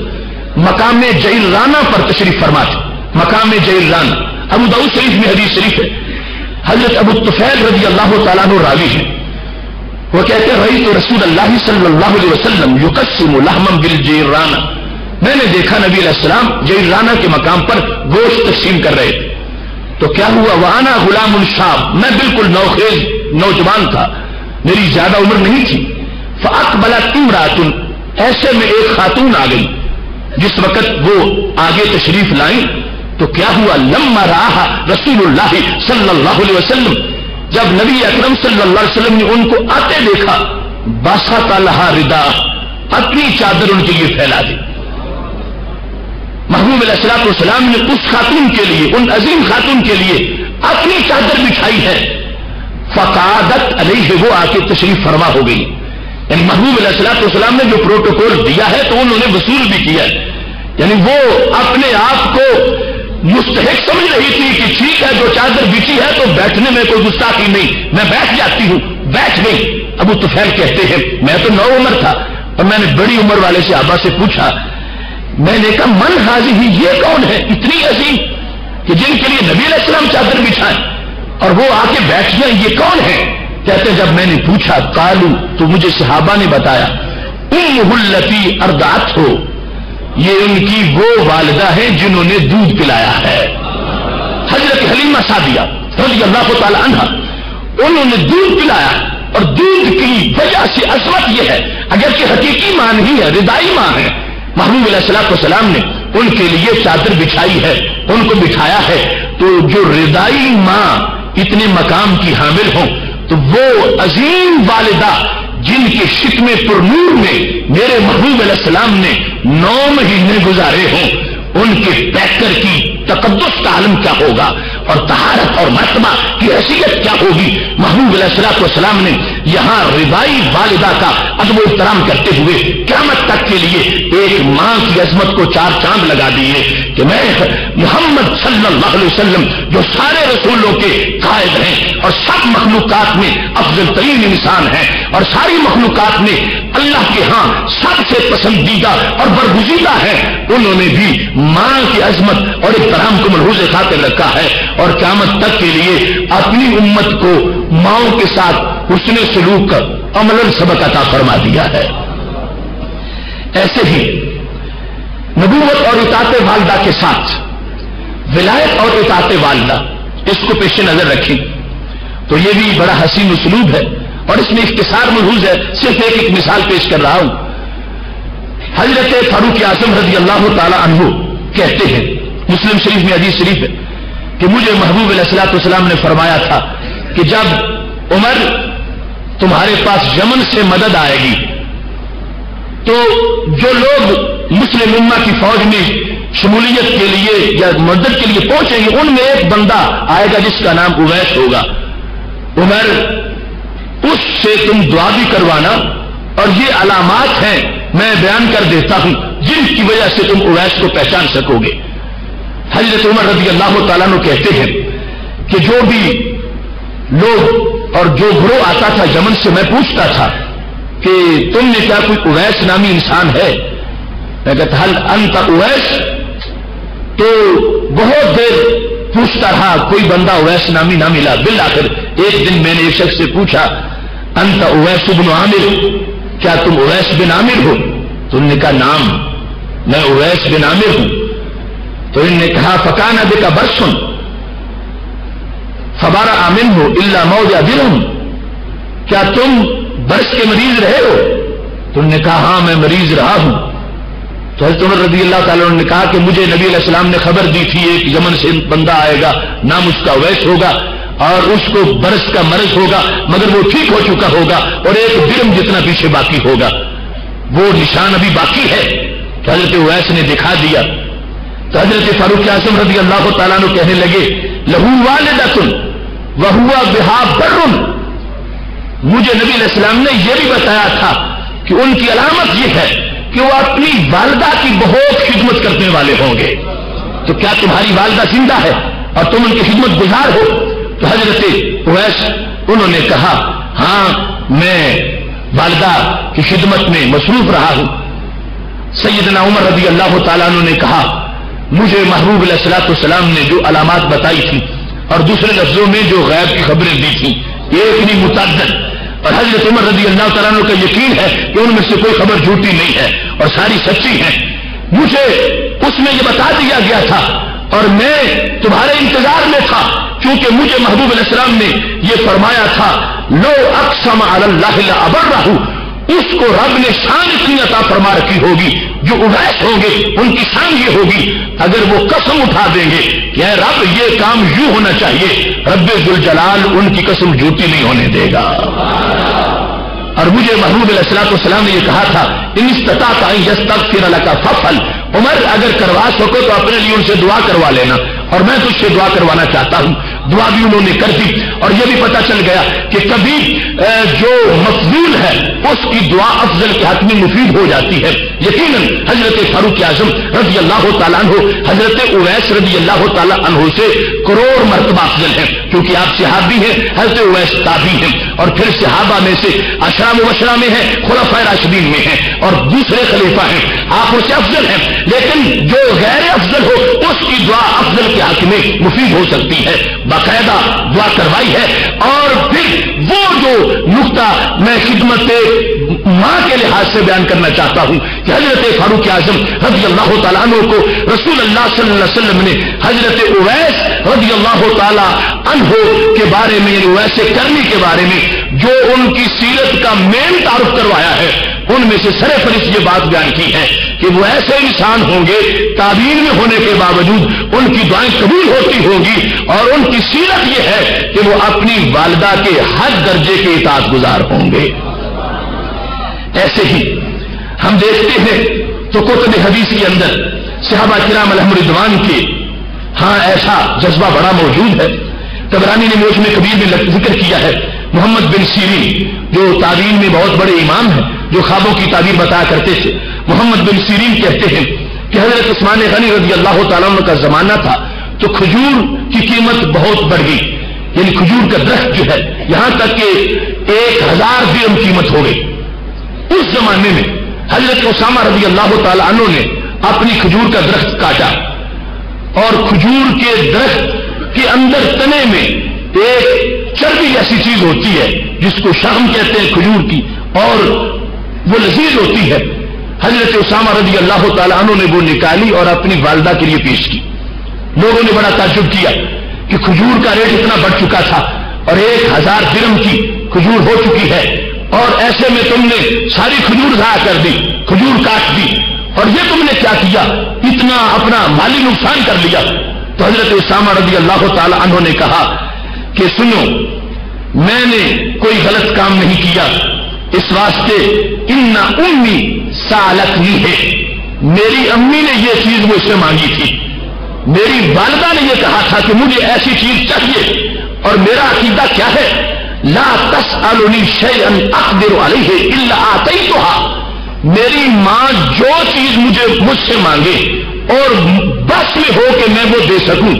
مقام جعرانہ پر تشریف فرماتے، مقام جعرانہ ابو داؤد شریف میں حدیث شریف ہے، حضرت ابو الطفیل رضی اللہ تعالیٰ عنہ راوی ہے، وہ کہتے ہیں رأیت رسول اللہ صلی اللہ علیہ وسلم یقسم لحما بالجعرانہ، میں نے دیکھا نبی علیہ السلام جعرانہ کے مقام پر گوشت تقسیم کر رہے تھے. تو کیا ہوا؟ وانا غلام شاب، میں بالکل نوخیز نوجوان تھا، میری زیادہ عمر نہیں تھی. فاقبلت امرأۃ، ایسے میں ایک خاتون آ گئی. جس وقت وہ آگے تشریف لائیں تو کیا ہوا؟ لما رآہا رسول اللہ صلی اللہ علیہ وسلم، جب نبی اکرم صلی اللہ علیہ وسلم نے ان کو آتے دیکھا، باسط لہا ردا، اپنی چادر ان کے لیے پھیلا دی۔ محبوب علیہ الصلوۃ والسلام نے اس خاتون کے لیے، ان عظیم خاتون کے لیے اپنی چادر بچھائی ہے۔ فقعدت علیہ، وہ آ کے تشریف فرما ہو گئی۔ یعنی محبوب علیہ الصلوۃ والسلام نے جو پروٹوکول دیا ہے تو انہوں نے وصول بھی کیا ہے۔ یعنی وہ اپنے آپ کو مستحق سمجھ رہی تھی کہ ٹھیک ہے جو چادر بچھی ہے تو بیٹھنے میں کوئی گستاخی نہیں، میں بیٹھ جاتی ہوں، بیٹھ گئی۔ ابو طفیل کہتے ہیں میں تو نو عمر تھا اور میں نے بڑی عمر والے صحابہ سے پوچھا، میں نے کہا من حاضر، یہ کون ہے اتنی عظیم کہ جن کے لیے نبی علیہ السلام چادر بچھائیں اور وہ آ کے بیٹھ جائیں، یہ کون ہے؟ کہتے جب میں نے پوچھا قالو، تو مجھے صحابہ نے بتایا امہ التی ارضعتہ، یہ ان کی وہ والدہ ہے جنہوں نے دودھ پلایا ہے۔ حضرت حلیمہ سعدیہ رضی اللہ تعالی عنہ، انہوں نے دودھ پلایا اور دودھ کی وجہ سے عظمت یہ ہے، اگرچہ حقیقی ماں نہیں ہے، ردائی ماں ہے، محبوب علیہ الصلوۃ والسلام نے ان کے لیے چادر بچھائی ہے، ان کو بٹھایا ہے۔ تو جو ردائی ماں اتنے مقام کی حامل ہوں تو وہ عظیم والدہ جن کے شکم پر نور میں میرے محبوب علیہ السلام نے 9 مہینے گزارے ہوں، ان کے پیکر کی تقدس کا عالم کیا ہوگا اور طہارت اور مرتبہ کی حیثیت کیا ہوگی۔ محبوب علیہ الصلوۃ والسلام نے یہاں رضائی والدہ کا ادب و احترام کرتے ہوئے قیامت تک کے لیے ایک ماں کی عظمت کو 4 چاند لگا دیے کہ میں محمد صلی اللہ علیہ وسلم جو سارے رسولوں کے قائد ہیں اور سب مخلوقات میں افضل ترین انسان ہیں اور ساری مخلوقات میں اللہ کے ہاں سب سے پسندیدہ اور برگزیدہ ہیں، انہوں نے بھی ماں کی عظمت اور احترام کو ملحوظ خاطر رکھا ہے اور قیامت تک کے لیے اپنی امت کو ماؤں کے ساتھ حسن سلوک کا عملاً سبق عطا فرما دیا ہے۔ ایسے ہی نبوت اور اطاعت والدہ کے ساتھ ولایت اور اطاعت والدہ، اس کو پیش نظر رکھیں تو یہ بھی بڑا حسین اسلوب ہے اور اس میں اختصار ملحوظ ہے، صرف ایک مثال پیش کر رہا ہوں۔ حضرت فاروق اعظم رضی اللہ تعالی عنہ کہتے ہیں، مسلم شریف میں حدیث شریف ہے کہ مجھے محبوب علیہ الصلوۃ والسلام نے فرمایا تھا کہ جب عمر تمہارے پاس یمن سے مدد آئے گی تو جو لوگ مسلم امہ کی فوج میں شمولیت کے لیے یا مدد کے لیے پہنچیں گے ان میں ایک بندہ آئے گا جس کا نام اویس ہوگا۔ عمر اس سے تم دعا بھی کروانا اور یہ علامات ہیں میں بیان کر دیتا ہوں جن کی وجہ سے تم اویس کو پہچان سکو گے۔ حضرت عمر رضی اللہ تعالیٰ عنہ کہتے ہیں کہ جو بھی لوگ اور جو گروہ آتا تھا یمن سے میں پوچھتا تھا کہ تم نے کیا کوئی اویس نامی انسان ہے؟ میں کہتا حل انت اویس؟ تو بہت دیر پوچھتا رہا، کوئی بندہ اویس نامی نہ ملا۔ بالآخر ایک دن میں نے ایک شخص سے پوچھا انت اویس بن عامر، کیا تم اویس بن عامر ہو؟ تو انہوں نے کہا نام، میں اویس بن عامر ہوں۔ تو انہوں نے کہا فکان بک برسن فبارا آمن ہو الا موضع درہم، کیا تم برس کے مریض رہے ہو؟ تو انہوں نے کہا ہاں میں مریض رہا ہوں۔ تو حضرت عمر رضی اللہ تعالیٰ عنہ نے کہا کہ مجھے نبی علیہ السلام نے خبر دی تھی ایک یمن سے بندہ آئے گا، نام اس کا اویس ہوگا اور اس کو برس کا مرض ہوگا مگر وہ ٹھیک ہو چکا ہوگا اور ایک درم جتنا پیچھے باقی ہوگا، وہ نشان ابھی باقی ہے۔ تو حضرت اویس نے دکھا دیا۔ تو حضرت فاروق اعظم رضی اللہ تعالیٰ عنہ کہنے لگے لہو والدۃ وہو بہا بر، مجھے نبی علیہ السلام نے یہ بھی بتایا تھا کہ ان کی علامت یہ ہے کہ وہ اپنی والدہ کی بہت خدمت کرنے والے ہوں گے۔ تو کیا تمہاری والدہ زندہ ہے اور تم ان کی خدمت گزار ہو؟ تو حضرت اویس انہوں نے کہا ہاں میں والدہ کی خدمت میں مصروف رہا ہوں۔ سیدنا عمر رضی اللہ تعالیٰ عنہ نے کہا مجھے محبوب علیہ الصلوۃ والسلام نے جو علامات بتائی تھی اور دوسرے لفظوں میں جو غیب کی خبریں دی تھیں ایک نہیں متعدد، اور حضرت عمر رضی اللہ تعالیٰ عنہ کا یقین ہے کہ ان میں سے کوئی خبر جھوٹی نہیں ہے اور ساری سچی ہیں۔ مجھے اس میں یہ بتا دیا گیا تھا اور میں تمہارے انتظار میں تھا کیونکہ مجھے محبوب علیہ السلام نے یہ فرمایا تھا لو اقسم علی اللہ لابرہ، اس کو رب نے شان اتنی عطا فرما رکھی ہوگی، جو اویس ہوں گے ان کی شان یہ ہوگی اگر وہ قسم اٹھا دیں گے کہ اے رب یہ کام یوں ہونا چاہیے، رب ذوالجلال ان کی قسم جھوٹی نہیں ہونے دے گا۔ اور مجھے محبوب علیہ الصلوۃ والسلام نے یہ کہا تھا ان استطاعت ان یستغفر لک فافعل، عمر اگر کروا سکو تو اپنے لیے ان سے دعا کروا لینا، اور میں تجھ سے دعا کروانا چاہتا ہوں۔ دعا بھی انہوں نے کر دی، اور یہ بھی پتہ چل گیا کہ کبھی جو مفضول ہے اس کی دعا افضل کے حق میں مفید ہو جاتی ہے۔ یقیناً حضرت فاروق اعظم رضی اللہ تعالیٰ عنہ حضرت اویس رضی اللہ تعالیٰ عنہ سے کروڑ مرتبہ افضل ہیں، کیونکہ آپ صحابی ہیں، حضرت اویس تابعی ہیں، اور پھر صحابہ میں سے عشرہ مبشرہ میں ہیں، خلفائے راشدین میں ہیں، اور دوسرے خلیفہ ہیں، آپ ان سے افضل ہیں۔ لیکن جو غیر افضل ہو اس کی دعا افضل کے حق میں مفید ہو سکتی ہے، باقاعدہ دعا کروائی ہے۔ اور پھر وہ جو نقطہ میں خدمت ماں کے لحاظ سے بیان کرنا چاہتا ہوں کہ حضرت فاروق اعظم رضی اللہ تعالیٰ عنہ کو رسول اللہ صلی اللہ علیہ وسلم نے حضرت اویس رضی اللہ تعالیٰ عنہ کے بارے میں، یعنی اویس کرنی کے بارے میں جو ان کی سیرت کا مین تعارف کروایا ہے، ان میں سے سرفہرست یہ بات بیان کی ہے کہ وہ ایسے انسان ہوں گے تابعین میں ہونے کے باوجود ان کی دعائیں قبول ہوتی ہوں گی، اور ان کی سیرت یہ ہے کہ وہ اپنی والدہ کے ہر درجے کے اطاعت گزار ہوں گے۔ ایسے ہی ہم دیکھتے ہیں تو کتب حدیث کے اندر صحابہ کرام علیہم رضوان کے ہاں ایسا جذبہ بڑا موجود ہے۔ طبرانی نے موجم کبیر میں ذکر کیا ہے، محمد بن سیرین جو تابعین میں بہت بڑے امام ہیں، جو خوابوں کی تعبیر بتایا کرتے تھے، محمد بن سیرین کہتے ہیں کہ حضرت عثمان غنی رضی اللہ تعالیٰ عنہ کا زمانہ تھا تو کھجور کی قیمت بہت بڑھ گئی، یعنی کھجور کا درخت جو ہے یہاں تک کہ 1000 درہم قیمت ہو گئی۔ اس زمانے میں حضرت اسامہ رضی اللہ تعالیٰ عنہ نے اپنی کھجور کا درخت کاٹا، اور کھجور کے درخت کے اندر تنے میں ایک چربی ایسی چیز ہوتی ہے جس کو شہم کہتے ہیں کھجور کی، اور وہ لذیذ ہوتی ہے۔ حضرت اسامہ رضی اللہ تعالیٰ عنہ نے وہ نکالی اور اپنی والدہ کے لیے پیش کی۔ لوگوں نے بڑا تعجب کیا کہ کھجور کا ریٹ اتنا بڑھ چکا تھا اور 1000 درہم کی کھجور ہو چکی ہے، اور ایسے میں تم نے ساری کھجور ضائع کر دی، کھجور کاٹ دی، اور یہ تم نے کیا کیا، اتنا اپنا مالی نقصان کر لیا۔ تو حضرت اسامہ رضی اللہ تعالی عنہ نے کہا کہ سنو، میں نے کوئی غلط کام نہیں کیا، اس واسطے ان امی سالتنی ہے، میری امی نے یہ چیز مجھ سے مانگی تھی، میری والدہ نے یہ کہا تھا کہ مجھے ایسی چیز چاہیے، اور میرا عقیدہ کیا ہے، لا تسألنی شیئا اقدر علیہ الا اعطیتها، میری ماں جو چیز مجھ سے مانگے اور بس میں ہو کہ میں وہ دے سکوں،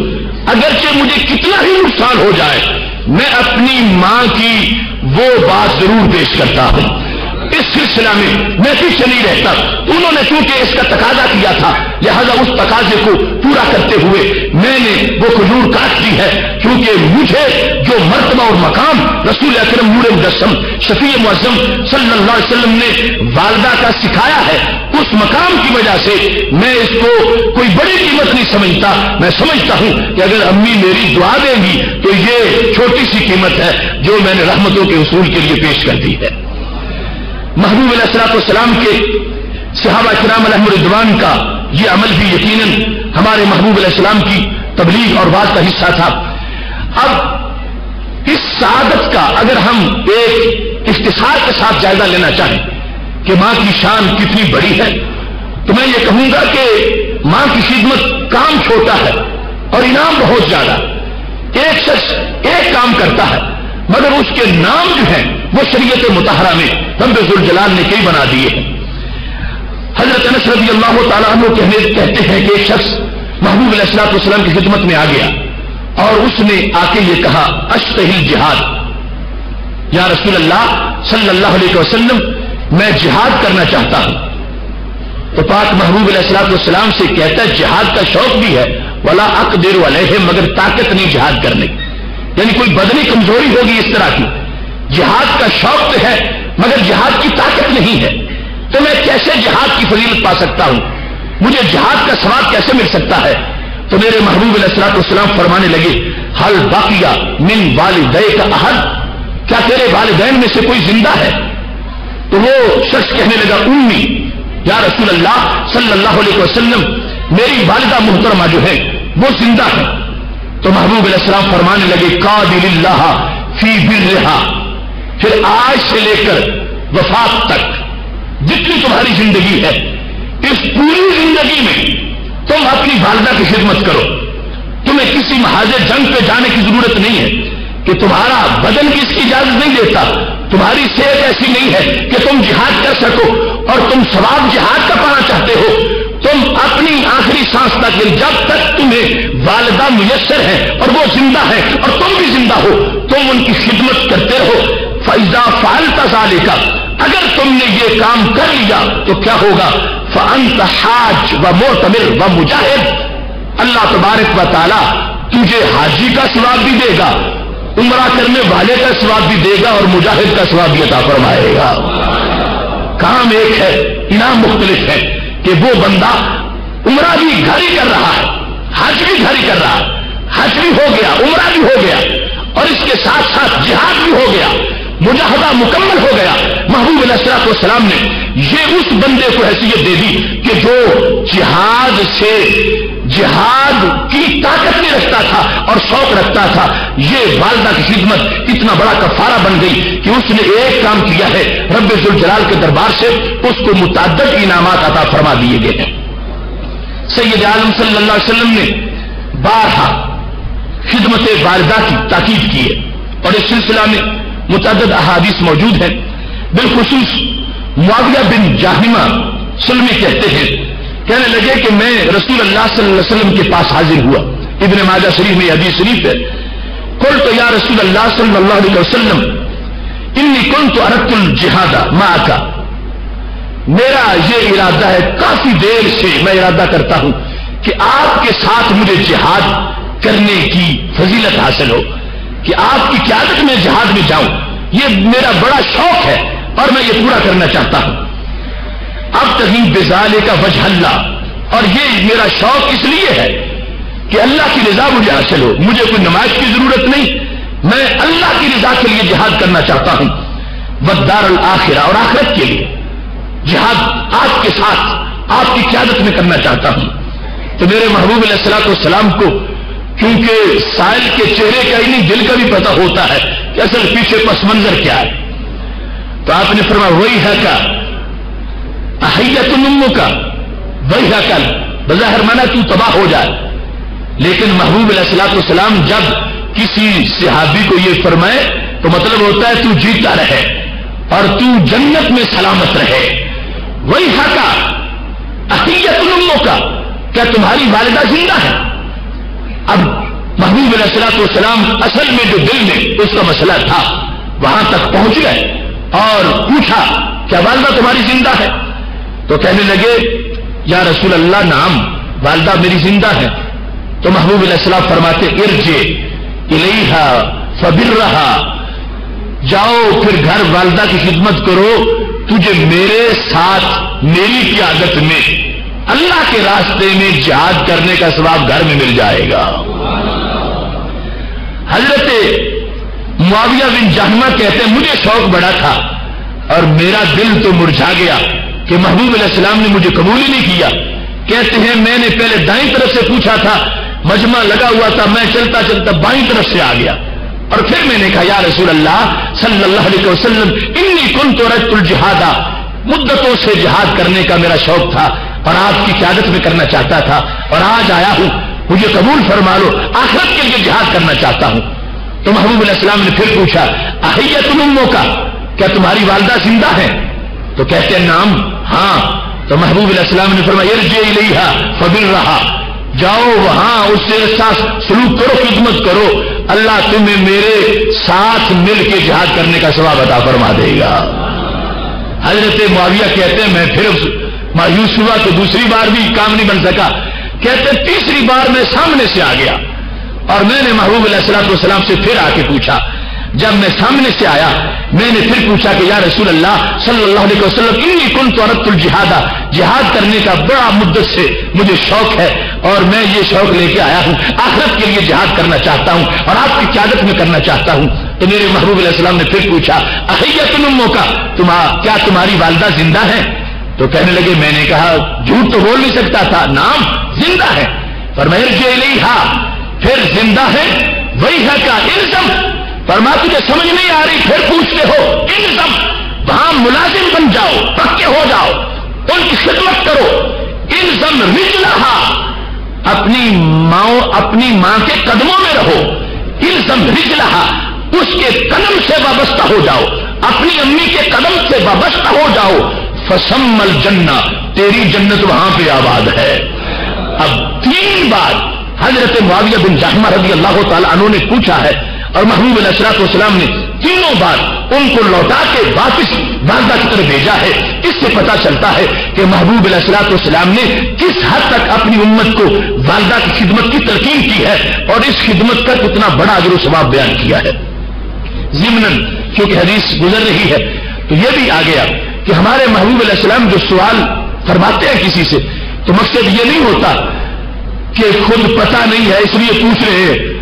اگرچہ مجھے کتنا ہی نقصان ہو جائے، میں اپنی ماں کی وہ بات ضرور پیش کرتا ہوں۔ اس سلسلہ میں پیچھے نہیں رہتا۔ انہوں نے چونکہ اس کا تقاضا کیا تھا، لہذا اس تقاضے کو پورا کرتے ہوئے میں نے وہ کھجور کاٹ دی ہے، کیونکہ مجھے جو مرتبہ اور مقام رسول اکرم نور مجسم شفیع معظم صلی اللہ علیہ وسلم نے والدہ کا سکھایا ہے، اس مقام کی وجہ سے میں اس کو کوئی بڑی قیمت نہیں سمجھتا۔ میں سمجھتا ہوں کہ اگر امی میری دعا دیں گی تو یہ چھوٹی سی قیمت ہے جو میں نے رحمتوں کے حصول کے لیے پیش کر دی ہے۔ محبوب علیہ الصلوۃ والسلام کے صحابہ کرام علیہم رضوان کا یہ عمل بھی یقیناً ہمارے محبوب علیہ السلام کی تبلیغ اور بات کا حصہ تھا۔ اب اس سعادت کا اگر ہم ایک اختصار کے ساتھ جائزہ لینا چاہیں کہ ماں کی شان کتنی بڑی ہے، تو میں یہ کہوں گا کہ ماں کی خدمت کام چھوٹا ہے اور انعام بہت زیادہ۔ ایک شخص ایک کام کرتا ہے مگر اس کے نام جو ہیں وہ شریعت مطہرہ میں رب ذوالجلال نے کئی بنا دیے ہیں۔ حضرت انس رضی اللہ تعالیٰ عنہ کہتے ہیں کہ ایک شخص محبوب علیہ الصلوۃ والسلام کی خدمت میں آ گیا اور اس نے آ کے یہ کہا، اشتہی الجہاد، یا رسول اللہ صلی اللہ علیہ وسلم میں جہاد کرنا چاہتا ہوں۔ تو پاک محبوب علیہ الصلوۃ والسلام سے کہتا ہے جہاد کا شوق بھی ہے، ولا اقدر علیہ، مگر طاقت نہیں جہاد کرنے کی، یعنی کوئی بدنی کمزوری ہوگی اس طرح کی، جہاد کا شوق تو ہے مگر جہاد کی طاقت نہیں ہے، تو میں کیسے جہاد کی فضیلت پا سکتا ہوں، مجھے جہاد کا ثواب کیسے مل سکتا ہے؟ تو میرے محبوب علیہ الصلوۃ والسلام فرمانے لگے، حل باقیہ من والدیک احد، کیا تیرے والدین میں سے کوئی زندہ ہے؟ تو وہ شخص کہنے لگا امی یا رسول اللہ صلی اللہ علیہ وسلم میری والدہ محترمہ جو ہے وہ زندہ ہے. تو محبوب علیہ السلام فرمانے لگے قادر اللہ فی برہا، پھر آج سے لے کر وفات تک جتنی تمہاری زندگی ہے اس پوری زندگی میں تم اپنی والدہ کی خدمت کرو. تمہیں کسی محاذ جنگ پہ جانے کی ضرورت نہیں ہے کہ تمہارا بدن کی اس کی اجازت نہیں دیتا، تمہاری صحت ایسی نہیں ہے کہ تم جہاد کر سکو اور تم ثواب جہاد کا پانا چاہتے ہو. تم اپنی آخری سانس تک جب تک تمہیں والدہ میسر ہے اور وہ زندہ ہے اور تم بھی زندہ ہو تم ان کی خدمت کرتے رہو. فَإِذَا فَعَلْتَ ذَلِكَ، اگر تم نے یہ کام کر لیا تو کیا ہوگا؟ فَأَنْتَ حَاجٌ وَمُعْتَمِرٌ وَمُجَاہِدٌ، اللہ تبارک و تعالی تجھے حاجی کا ثواب بھی دے گا، عمرہ کرنے والے کا ثواب بھی دے گا اور مجاہد کا ثواب بھی عطا فرمائے گا. کام ایک ہے، انعام مختلف ہے کہ وہ بندہ عمرہ بھی گھر ہی کر رہا ہے، حج بھی گھر ہی کر رہا ہے، حج بھی ہو گیا، عمرہ بھی ہو گیا اور اس کے ساتھ ساتھ جہاد بھی ہو گیا، مجاہدہ مکمل ہو گیا. محبوب علیہ الصلوۃ والسلام نے یہ اس بندے کو حیثیت دے دی کہ جو جہاد سے جہاد کی طاقت نہیں رکھتا تھا اور شوق رکھتا تھا. یہ والدہ کی خدمت اتنا بڑا کفارہ بن گئی کہ اس نے ایک کام کیا ہے، رب ذوالجلال کے دربار سے اس کو متعدد انعامات عطا فرما دیے گئے ہیں. سید عالم صلی اللہ علیہ وسلم نے بارہا خدمت والدہ کی تاکید کی ہے اور اس سلسلہ میں متعدد احادیث موجود ہیں. بالخصوص معاویہ بن جاہمہ سلمی کہتے ہیں، کہنے لگے کہ میں رسول اللہ صلی اللہ علیہ وسلم کے پاس حاضر ہوا، ابن ماجہ شریف میں حدیث شریف ہے. قلت یا رسول اللہ صلی اللہ علیہ وسلم انی کنت اردت الجہاد معک، میرا یہ ارادہ ہے، کافی دیر سے میں ارادہ کرتا ہوں کہ آپ کے ساتھ مجھے جہاد کرنے کی فضیلت حاصل ہو، کہ آپ کی قیادت میں جہاد میں جاؤں. یہ میرا بڑا شوق ہے اور میں یہ پورا کرنا چاہتا ہوں. اب تغیب بذالک وجہ اللہ، اور یہ میرا شوق اس لیے ہے کہ اللہ کی رضا مجھے حاصل ہو. مجھے کوئی نماز کی ضرورت نہیں، میں اللہ کی رضا کے لیے جہاد کرنا چاہتا ہوں. والدار الآخرہ، اور آخرت کے لیے جہاد آپ کے ساتھ آپ کی قیادت میں کرنا چاہتا ہوں. تو میرے محبوب علیہ الصلوۃ والسلام کو کیونکہ سائل کے چہرے کا ہی نہیں دل کا بھی پتہ ہوتا ہے کہ اصل پیچھے پس منظر کیا ہے، تو آپ نے فرمایا وہی ہے کا احیت امک کا، وہی ہے کا بظاہر مانا تو تباہ ہو جائے. لیکن محبوب علیہ الصلوۃ والسلام جب کسی صحابی کو یہ فرمائے تو مطلب ہوتا ہے تو جیتا رہے اور تو جنت میں سلامت رہے. وہی ہے کا احیت امک کا، کیا تمہاری والدہ زندہ ہے؟ اب محبوب علیہ الصلوۃ والسلام اصل میں جو دل میں اس کا مسئلہ تھا وہاں تک پہنچ گئے اور پوچھا کیا والدہ تمہاری زندہ ہے؟ تو کہنے لگے یا رسول اللہ نعم، والدہ میری زندہ ہے. تو محبوب علیہ السلام فرماتے ارجع الیہا فبرہا، جاؤ پھر گھر والدہ کی خدمت کرو، تجھے میرے ساتھ میری قیادت میں اللہ کے راستے میں جہاد کرنے کا ثواب گھر میں مل جائے گا. حضرت معاویہ بن جاہمہ کہتے ہیں مجھے شوق بڑا تھا اور میرا دل تو مرجھا گیا کہ محبوب علیہ السلام نے مجھے قبول ہی نہیں کیا. کہتے ہیں میں نے پہلے دائیں طرف سے پوچھا تھا، مجمع لگا ہوا تھا، میں چلتا چلتا بائیں طرف سے آ گیا اور پھر میں نے کہا یا رسول اللہ صلی اللہ علیہ وسلم انی کنت اردت الجہاد، مدتوں سے جہاد کرنے کا میرا شوق تھا اور آپ کی قیادت میں کرنا چاہتا تھا اور آج آیا ہوں، مجھے قبول فرما لو، آخرت کے لیے جہاد کرنا چاہتا ہوں. تو محبوب علیہ السلام نے پھر پوچھا احیت امک کا، کیا تمہاری والدہ زندہ ہے؟ تو کہتے ہیں نام ہاں. تو محبوب علیہ السلام نے فرمایا ارجع الیہا فبرہا، جاؤ وہاں اس سے سلوک کرو، خدمت کرو، اللہ تمہیں میرے ساتھ مل کے جہاد کرنے کا ثواب عطا فرما دے گا. حضرت معاویہ کہتے ہیں میں پھر مایوس ہوا تو دوسری بار بھی کام نہیں بن سکا. کہتے ہیں تیسری بار میں سامنے سے آ گیا اور میں نے محبوب علیہ الصلوۃ والسلام سے پھر آ کے پوچھا. جب میں سامنے سے آیا میں نے پھر پوچھا کہ یا رسول اللہ صلی اللہ علیہ وسلم انی کنت اردت الجہاد، جہاد کرنے کا بڑا مدت سے مجھے شوق ہے اور میں یہ شوق لے کے آیا ہوں، آخرت کے لیے جہاد کرنا چاہتا ہوں اور آپ کی قیادت میں کرنا چاہتا ہوں. تو میرے محبوب علیہ السلام نے پھر پوچھا احیۃ امو کا کیا تمہاری والدہ زندہ ہے؟ تو کہنے لگے میں نے کہا جھوٹ تو بول نہیں سکتا تھا، نام زندہ ہے۔ فرمایا ارجع الیہا، پھر زندہ ہے، ویہا کا الزم، فرمایا تجھے سمجھ نہیں آ رہی پھر پوچھتے ہو، الزم، وہاں ملازم بن جاؤ، پکے ہو جاؤ، ان کی خدمت کرو، الزم رجلہا، اپنی ماں کے قدموں میں رہو، الزم رجلہا، اس کے قدم سے وابستہ ہو جاؤ، اپنی امی کے قدم سے وابستہ ہو جاؤ، فسم الجنہ، تیری جنت وہاں پہ آباد ہے۔ اب 3 بار حضرت معاویہ بن جہمہ رضی اللہ تعالی عنہ نے پوچھا ہے اور محبوب علیہ الصلوۃ والسلام نے تینوں بار ان کو لوٹا کے واپس والدہ کی طرف بھیجا ہے۔ اس سے پتا چلتا ہے کہ محبوب علیہ الصلوۃ والسلام نے کس حد تک اپنی امت کو والدہ کی خدمت کی تلقین کی ہے اور اس خدمت کا کتنا بڑا اجر و ثواب بیان کیا ہے۔ ضمناً کیونکہ حدیث گزر رہی ہے تو یہ بھی آ گیا کہ ہمارے محبوب علیہ السلام جو سوال فرماتے ہیں کسی سے تو مقصد یہ نہیں ہوتا کہ خود پتہ نہیں ہے اس لیے پوچھ رہے ہیں،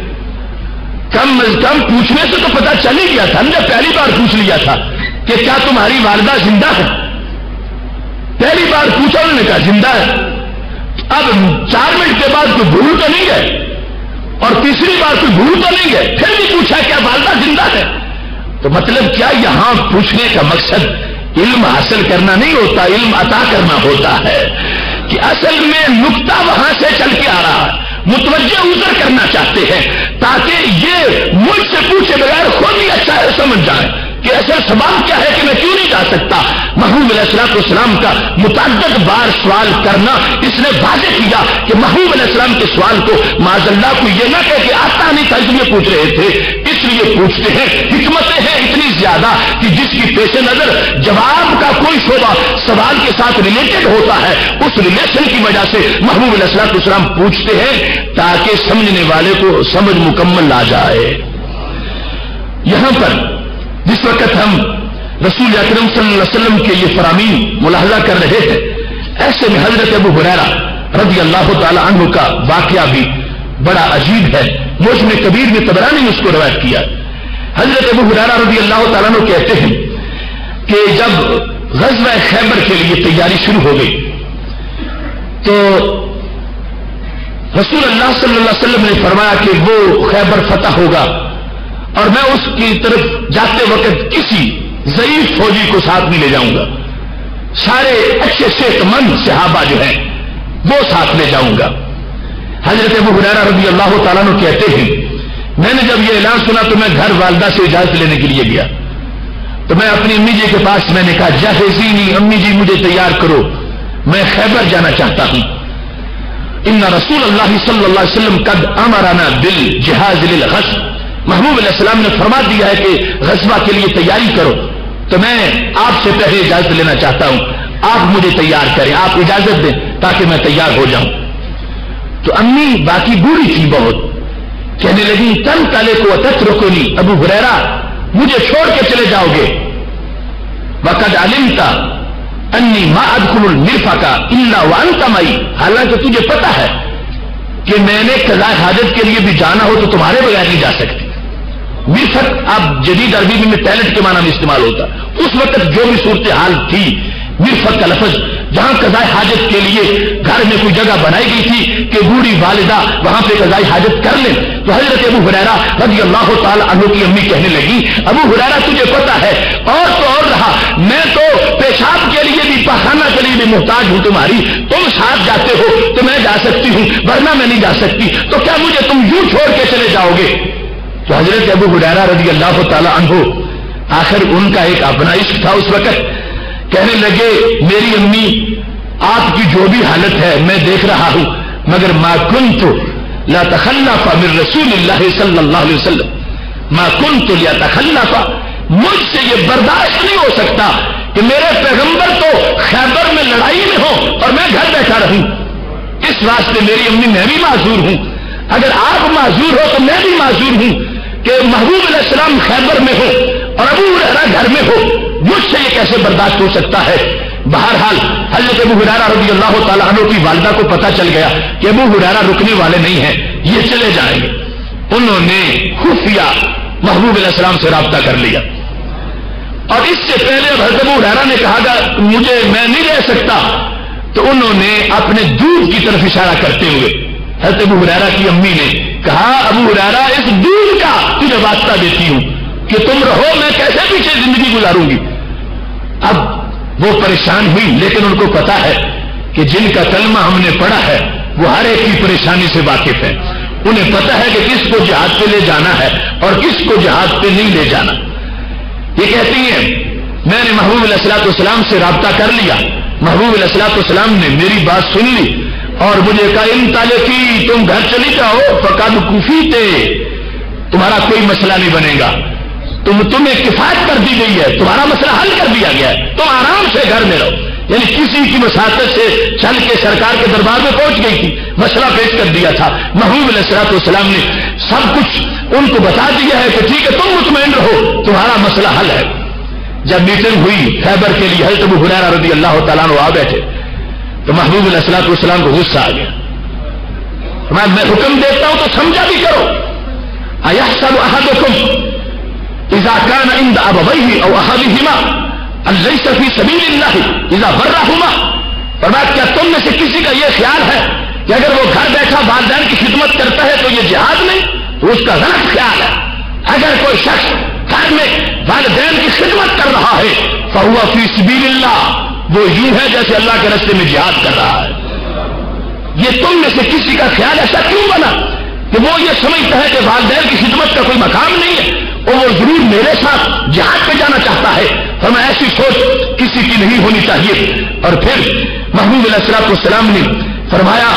کم از کم پوچھنے سے تو پتہ چل ہی گیا تھا، ہم نے پہلی بار پوچھ لیا تھا کہ کیا تمہاری والدہ زندہ ہے، پہلی بار پوچھا انہوں نے کہا زندہ ہے، اب 4 منٹ کے بعد کوئی بھول تو نہیں گئے اور تیسری بار کوئی بھول تو نہیں گئے، پھر بھی پوچھا کیا والدہ زندہ ہے، تو مطلب کیا یہاں پوچھنے کا مقصد علم حاصل کرنا نہیں ہوتا، علم عطا کرنا ہوتا ہے کہ اصل میں نقطہ وہاں سے چل کے آ رہا ہے، متوجہ عذر کرنا چاہتے ہیں تاکہ یہ مجھ سے پوچھے بغیر خود ہی اچھا ہے سمجھ جائیں کہ اصل سبب کیا ہے کہ میں کیوں نہیں جا سکتا۔ محبوب علیہ الصلوۃ والسلام کا متعدد بار سوال کرنا اس نے واضح کیا کہ محبوب علیہ السلام کے سوال کو معاذ اللہ کو یہ نہ کہ آتا نہیں تھا اس لیے پوچھ رہے تھے، اس لیے پوچھتے ہیں، حکمتیں ہیں اتنی زیادہ کہ جس کی پیش نظر جواب کا کوئی شعبہ سوال کے ساتھ ریلیٹڈ ہوتا ہے، اس ریلیشن کی وجہ سے محبوب علیہ الصلوۃ والسلام پوچھتے ہیں تاکہ سمجھنے والے کو سمجھ مکمل آ جائے۔ یہاں پر جس وقت ہم رسول اکرم صلی اللہ علیہ وسلم کے یہ فرامین ملاحظہ کر رہے ہیں، ایسے میں حضرت ابو ہریرہ رضی اللہ تعالی عنہ کا واقعہ بھی بڑا عجیب ہے، موجم کبیر میں طبرانی نے اس کو روایت کیا۔ حضرت ابو ہریرہ رضی اللہ تعالیٰ عنہ کہتے ہیں کہ جب غزوہ خیبر کے لیے تیاری شروع ہو گئی تو رسول اللہ صلی اللہ علیہ وسلم نے فرمایا کہ وہ خیبر فتح ہوگا اور میں اس کی طرف جاتے وقت کسی ضعیف فوجی کو ساتھ نہیں لے جاؤں گا، سارے اچھے صحت مند صحابہ جو ہیں وہ ساتھ لے جاؤں گا۔ حضرت ابو ہریرہ رضی اللہ تعالیٰ عنہ کہتے ہیں میں نے جب یہ اعلان سنا تو میں گھر والدہ سے اجازت لینے کے لیے گیا تو میں اپنی امی جی کے پاس میں نے کہا جہزینی، امی جی مجھے تیار کرو، میں خیبر جانا چاہتا ہوں۔ ان رسول اللہ صلی اللہ علیہ وسلم قد امرنا بالجہاز للغزو، محبوب علیہ السلام نے فرما دیا ہے کہ غزوہ کے لیے تیاری کرو، تو میں آپ سے پہلے اجازت لینا چاہتا ہوں، آپ مجھے تیار کریں، آپ اجازت دیں تاکہ میں تیار ہو جاؤں۔ تو امی باقی بوڑھی تھی بہت، کہنے لگی تن تالے کو تترکونی، ابو ہریرہ مجھے چھوڑ کے چلے جاؤ گے، وقد علمت انی ما ادخل المرفق الا وانت معی، حالانکہ تجھے پتا ہے کہ میں نے قضاء حاجت کے لیے بھی جانا ہو تو تمہارے بغیر نہیں جا سکتی۔ مرفق اب جدید عربی میں ٹیلنٹ کے معنی میں استعمال ہوتا، اس وقت جو بھی صورتحال تھی مرفق کا لفظ جہاں قضاء حاجت کے لیے گھر میں کوئی جگہ بنائی گئی تھی کہ بوڑھی والدہ وہاں پہ قضاء حاجت کر لیں، تو حضرت ابو ہریرہ رضی اللہ تعالی عنہ کی امی کہنے لگی ابو ہریرہ تجھے پتا ہے اور تو اور رہا میں تو پیشاب کے لیے بھی پخانہ کے لیے بھی محتاج ہوں تمہاری، تم ساتھ جاتے ہو تو میں جا سکتی ہوں ورنہ میں نہیں جا سکتی، تو کیا مجھے تم یوں چھوڑ کے چلے جاؤ گے؟ تو حضرت ابو ہریرہ رضی اللہ تعالی عنہ آخر ان کا ایک اپنا عشق تھا اس وقت، کہنے لگے میری امی آپ کی جو بھی حالت ہے میں دیکھ رہا ہوں مگر ما کنت لا تخلف من رسول اللہ صلی اللہ علیہ وسلم، ما کنت لا تخلف، مجھ سے یہ برداشت نہیں ہو سکتا کہ میرے پیغمبر تو خیبر میں لڑائی میں ہو اور میں گھر بیٹھا رہوں، اس واسطے میری امی میں بھی معذور ہوں، اگر آپ معذور ہو تو میں بھی معذور ہوں کہ محبوب علیہ السلام خیبر میں ہو اور ابو ہریرہ گھر میں ہو، مجھ سے یہ کیسے برداشت ہو سکتا ہے؟ بہرحال حضرت ابو ہریرہ رضی اللہ تعالی عنہ کی والدہ کو پتہ چل گیا کہ ابو ہریرہ رکنے والے نہیں ہیں، یہ چلے جائیں گے۔ انہوں نے خفیہ محبوب علیہ السلام سے رابطہ کر لیا. اور اس سے پہلے اب حضرت ابو ہریرہ نے کہا مجھے میں نہیں رہ سکتا، تو انہوں نے اپنے دودھ کی طرف اشارہ کرتے ہوئے حضرت ابو ہریرہ کی امی نے کہا ابو ہریرہ اس دودھ کا تجھے واسطہ دیتی ہوں کہ تم رہو، میں کیسے پیچھے زندگی گزاروں گی. اب وہ پریشان ہوئی، لیکن ان کو پتا ہے کہ جن کا کلمہ ہم نے پڑھا ہے وہ ہر ایک کی پریشانی سے واقف ہے. انہیں پتا ہے کہ کس کو جہاد پہ لے جانا ہے اور کس کو جہاد پہ نہیں لے جانا. یہ کہتی ہیں میں نے محبوب علیہ الصلوۃ والسلام سے رابطہ کر لیا، محبوب علیہ الصلوۃ والسلام نے میری بات سن لی اور مجھے کہا انطلقی، تم گھر چلی جاؤ، فقد کفیت، تمہارا کوئی مسئلہ نہیں بنے گا، تمہیں کفایت کر دی گئی ہے، تمہارا مسئلہ حل کر دیا گیا ہے، تم آرام سے گھر میں رہو. یعنی کسی کی مساطت سے چل کے سرکار کے دربار میں پہنچ گئی تھی، مسئلہ پیش کر دیا تھا. محبوب علیہ الصلوۃ والسلام نے سب کچھ ان کو بتا دیا ہے کہ ٹھیک ہے تم مطمئن رہو، تمہارا مسئلہ حل ہے. جب میٹنگ ہوئی خیبر کے لیے، حضرت ابو ہریرہ رضی اللہ تعالیٰ عنہ آ بیٹھے تو محبوب علیہ الصلوۃ والسلام کو غصہ آ گیا. میں حکم دیتا ہوں تو سمجھا بھی کرو. ایحسب احدکم اذا كان عند ابويه او احدهما ان ليس في سبيل الله اذا برهما، فرمایا کیا تم میں سے کسی کا یہ خیال ہے کہ اگر وہ گھر بیٹھا والدین کی خدمت کرتا ہے تو یہ جہاد نہیں؟ تو اس کا غلط خیال ہے. اگر کوئی شخص گھر میں والدین کی خدمت کر رہا ہے فهو في سبيل الله، وہ یوں ہے جیسے اللہ کے راستے میں جہاد کر رہا ہے. یہ تم میں سے کسی کا خیال ایسا کیوں بنا کہ وہ یہ سمجھتا ہے کہ والدین کی خدمت کا کوئی مقام نہیں ہے اور وہ ضرور میرے ساتھ جہاد پہ جانا چاہتا ہے؟ ہمیں ایسی سوچ کسی کی نہیں ہونی چاہیے. اور پھر محبوب علیہ الصلوۃ والسلام نے فرمایا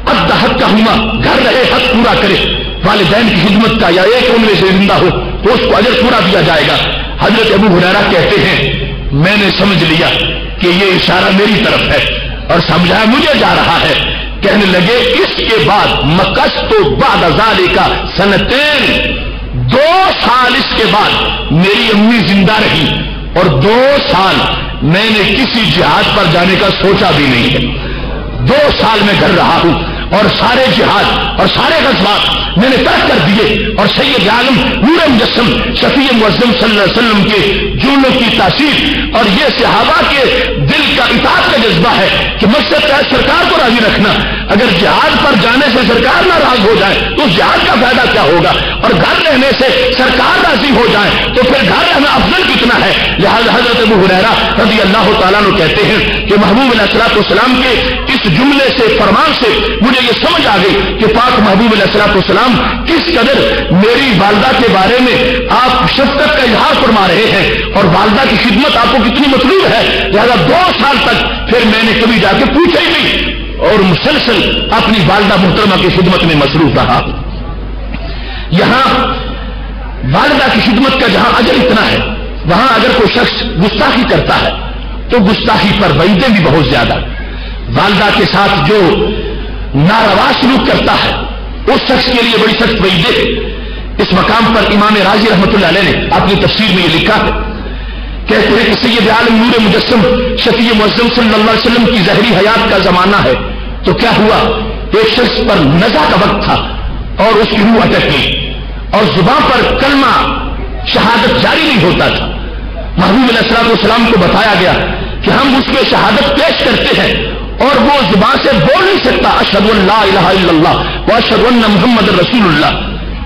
قد حق ہما، گھر رہے حق پورا کرے، والدین کی خدمت کا یا ایک ان میں سے زندہ ہو تو اس کو اجر پورا دیا جائے گا. حضرت ابو ہریرہ کہتے ہیں میں نے سمجھ لیا کہ یہ اشارہ میری طرف ہے اور سمجھایا مجھے جا رہا ہے. کہنے لگے اس کے بعد مکثت بعد ذالک سنتین، 2 سال اس کے بعد میری امی زندہ رہی اور 2 سال میں نے کسی جہاد پر جانے کا سوچا بھی نہیں ہے. 2 سال میں گھر رہا ہوں اور سارے جہاد اور سارے غزوات میں نے ترک کر دیے اور سید عالم نور مجسم شفیع معظم صلی اللہ علیہ وسلم کے جملوں کی تاثیر اور یہ صحابہ کے دل کا اطاعت کا جذبہ ہے کہ مقصد کیا ہے سرکار کو راضی رکھنا. اگر جہاد پر جانے سے سرکار ناراض ہو جائے تو اس جہاد کا فائدہ کیا ہوگا، اور گھر رہنے سے سرکار راضی ہو جائے تو پھر گھر رہنا افضل کتنا ہے. لہذا حضرت ابو ہریرہ رضی اللہ تعالیٰ عنہ کہتے ہیں کہ محبوب علیہ الصلوۃ والسلام کے اس جملے سے فرمان سے مجھے یہ سمجھ آ گئی کہ پاک محبوب علیہ الصلوۃ والسلام کس قدر میری والدہ کے بارے میں آپ شفقت کا اظہار فرما رہے ہیں اور والدہ کی خدمت آپ کو کتنی مطلوب ہے. لہذا 2 سال تک پھر میں نے کبھی جا کے پوچھا ہی نہیں اور مسلسل اپنی والدہ محترمہ کی خدمت میں مصروف رہا. یہاں والدہ کی خدمت کا جہاں اجر اتنا ہے وہاں اگر کوئی شخص گستاخی کرتا ہے تو گستاخی پر وعیدیں بھی بہت زیادہ. والدہ کے ساتھ جو ناروا سلوک کرتا ہے اس شخص کے لیے بڑی سخت وعیدیں ہیں. اس مقام پر امام راضی رحمۃ اللہ علیہ نے اپنی تفسیر میں یہ لکھا ہے، کہتے ہیں کہ سید عالم نور مجسم شفیع معظم صلی اللہ علیہ وسلم کی ظاہری حیات کا زمانہ ہے تو کیا ہوا، ایک شخص پر نزع کا وقت تھا اور اس کی روح اٹک گئی اور زبان پر کلمہ شہادت جاری نہیں ہوتا تھا. محبوب علیہ الصلوۃ والسلام کو بتایا گیا کہ ہم اس پہ شہادت پیش کرتے ہیں اور وہ زبان سے بول نہیں سکتا اشہد ان لا الہ الا اللہ و اشہد ان محمد رسول اللہ.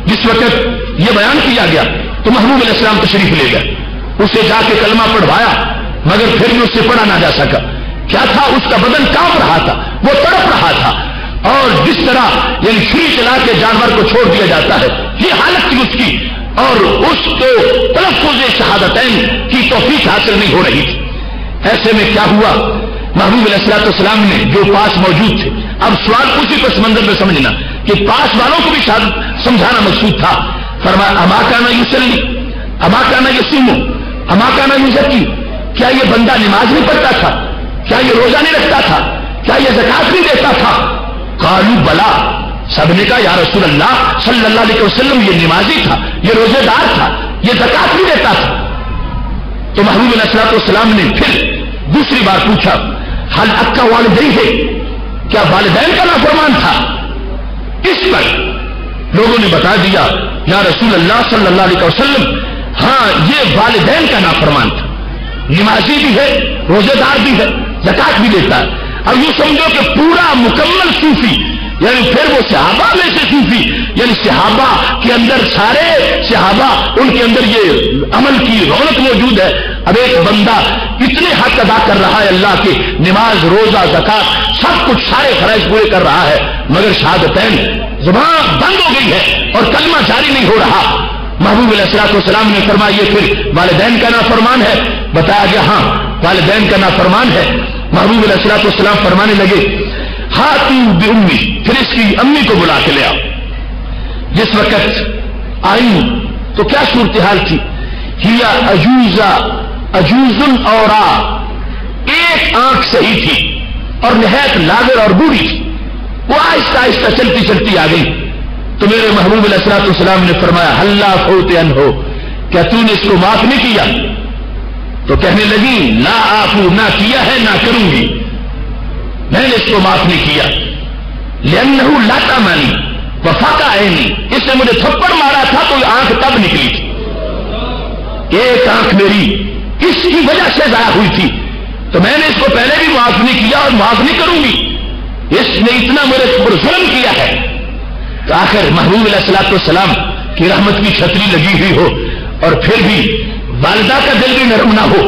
جس وقت یہ بیان کیا گیا تو محبوب علیہ السلام تشریف لے گئے، اسے جا کے کلمہ پڑھوایا مگر پھر بھی اس سے پڑھا نہ جا سکا. کیا تھا، اس کا بدن کانپ رہا تھا، وہ تڑپ رہا تھا اور جس طرح یعنی چھری چلا کے جانور کو چھوڑ دیا جاتا ہے یہ حالت تھی اس کی اور اس کو تلفظ شہادتین کی توفیق حاصل نہیں ہو رہی تھی. ایسے میں کیا ہوا، محبوب علیہ الصلوۃ والسلام نے جو پاس موجود تھے، اب سوال اسی پس منظر میں سمجھنا کہ پاس والوں کو بھی شہادت سمجھانا مقصود تھا. فرمایا اما کانا یصلی اما کانا یصوم اما کانا یزکی، کیا یہ بندہ نماز نہیں پڑھتا تھا، کیا یہ روزہ نہیں رکھتا تھا، کیا یہ زکات نہیں دیتا تھا؟ قالوا بلا، سب نے کہا یا رسول اللہ صلی اللہ علیہ وسلم یہ نمازی تھا، یہ روزے دار تھا، یہ زکات نہیں دیتا تھا. تو محبوب علیہ الصلوۃ والسلام نے پھر دوسری بار پوچھا حل اکا والدیہ، کیا والدین کا نافرمان تھا؟ اس پر لوگوں نے بتا دیا یا رسول اللہ صلی اللہ علیہ وسلم، ہاں یہ والدین کا نافرمان تھا، نمازی بھی ہے، روزے دار بھی ہے، زکات بھی دیتا ہے۔ اب یوں سمجھو کہ پورا مکمل صوفی، یعنی پھر وہ صحابہ میں سے صوفی، یعنی صحابہ کے اندر، سارے صحابہ ان کے اندر یہ عمل کی رونق موجود ہے۔ اب ایک بندہ اتنے حق ادا کر رہا ہے اللہ کے، نماز، روزہ، زکات، سب کچھ سارے فرائض پورے کر رہا ہے، مگر شہادتین زبان بند ہو گئی ہے اور کلمہ جاری نہیں ہو رہا۔ محبوب علیہ الصلوۃ والسلام نے فرمایا یہ پھر والدین کا نافرمان ہے؟ بتایا گیا ہاں والدین کا نافرمان ہے۔ محبوب علیہ الصلوۃ والسلام فرمانے لگے ہاتو بأمی، پھر اس کی امی کو بلا کے لے آؤ۔ جس وقت آئی تو کیا صورتحال تھی؟ ہیا عجوز اورا، ایک آنکھ صحیح تھی اور نہایت لاغر اور بوڑھی تھی، وہ آہستہ آہستہ چلتی چلتی آ گئی۔ تو میرے محبوب علیہ الصلوۃ والسلام نے فرمایا ہلا فوت عنہ، کیا تو نے اس کو معاف نہیں کیا؟ تو کہنے لگی لا آفو، نہ کیا ہے نہ کروں گی، میں نے اس کو معاف نہیں کیا۔ لأنہ لطمنی وفقع عینی، اس نے مجھے تھپڑ مارا تھا تو آنکھ تب نکلی تھی، ایک آنکھ میری اس کی وجہ سے ضائع ہوئی تھی، تو میں نے اس کو پہلے بھی معاف نہیں کیا اور معاف نہیں کروں گی، اس نے اتنا میرے پر ظلم کیا ہے۔ تو آخر محبوب علیہ الصلوۃ والسلام کی رحمت کی چھتری لگی ہوئی ہو اور پھر بھی والدہ کا دل بھی نرم نہ ہو،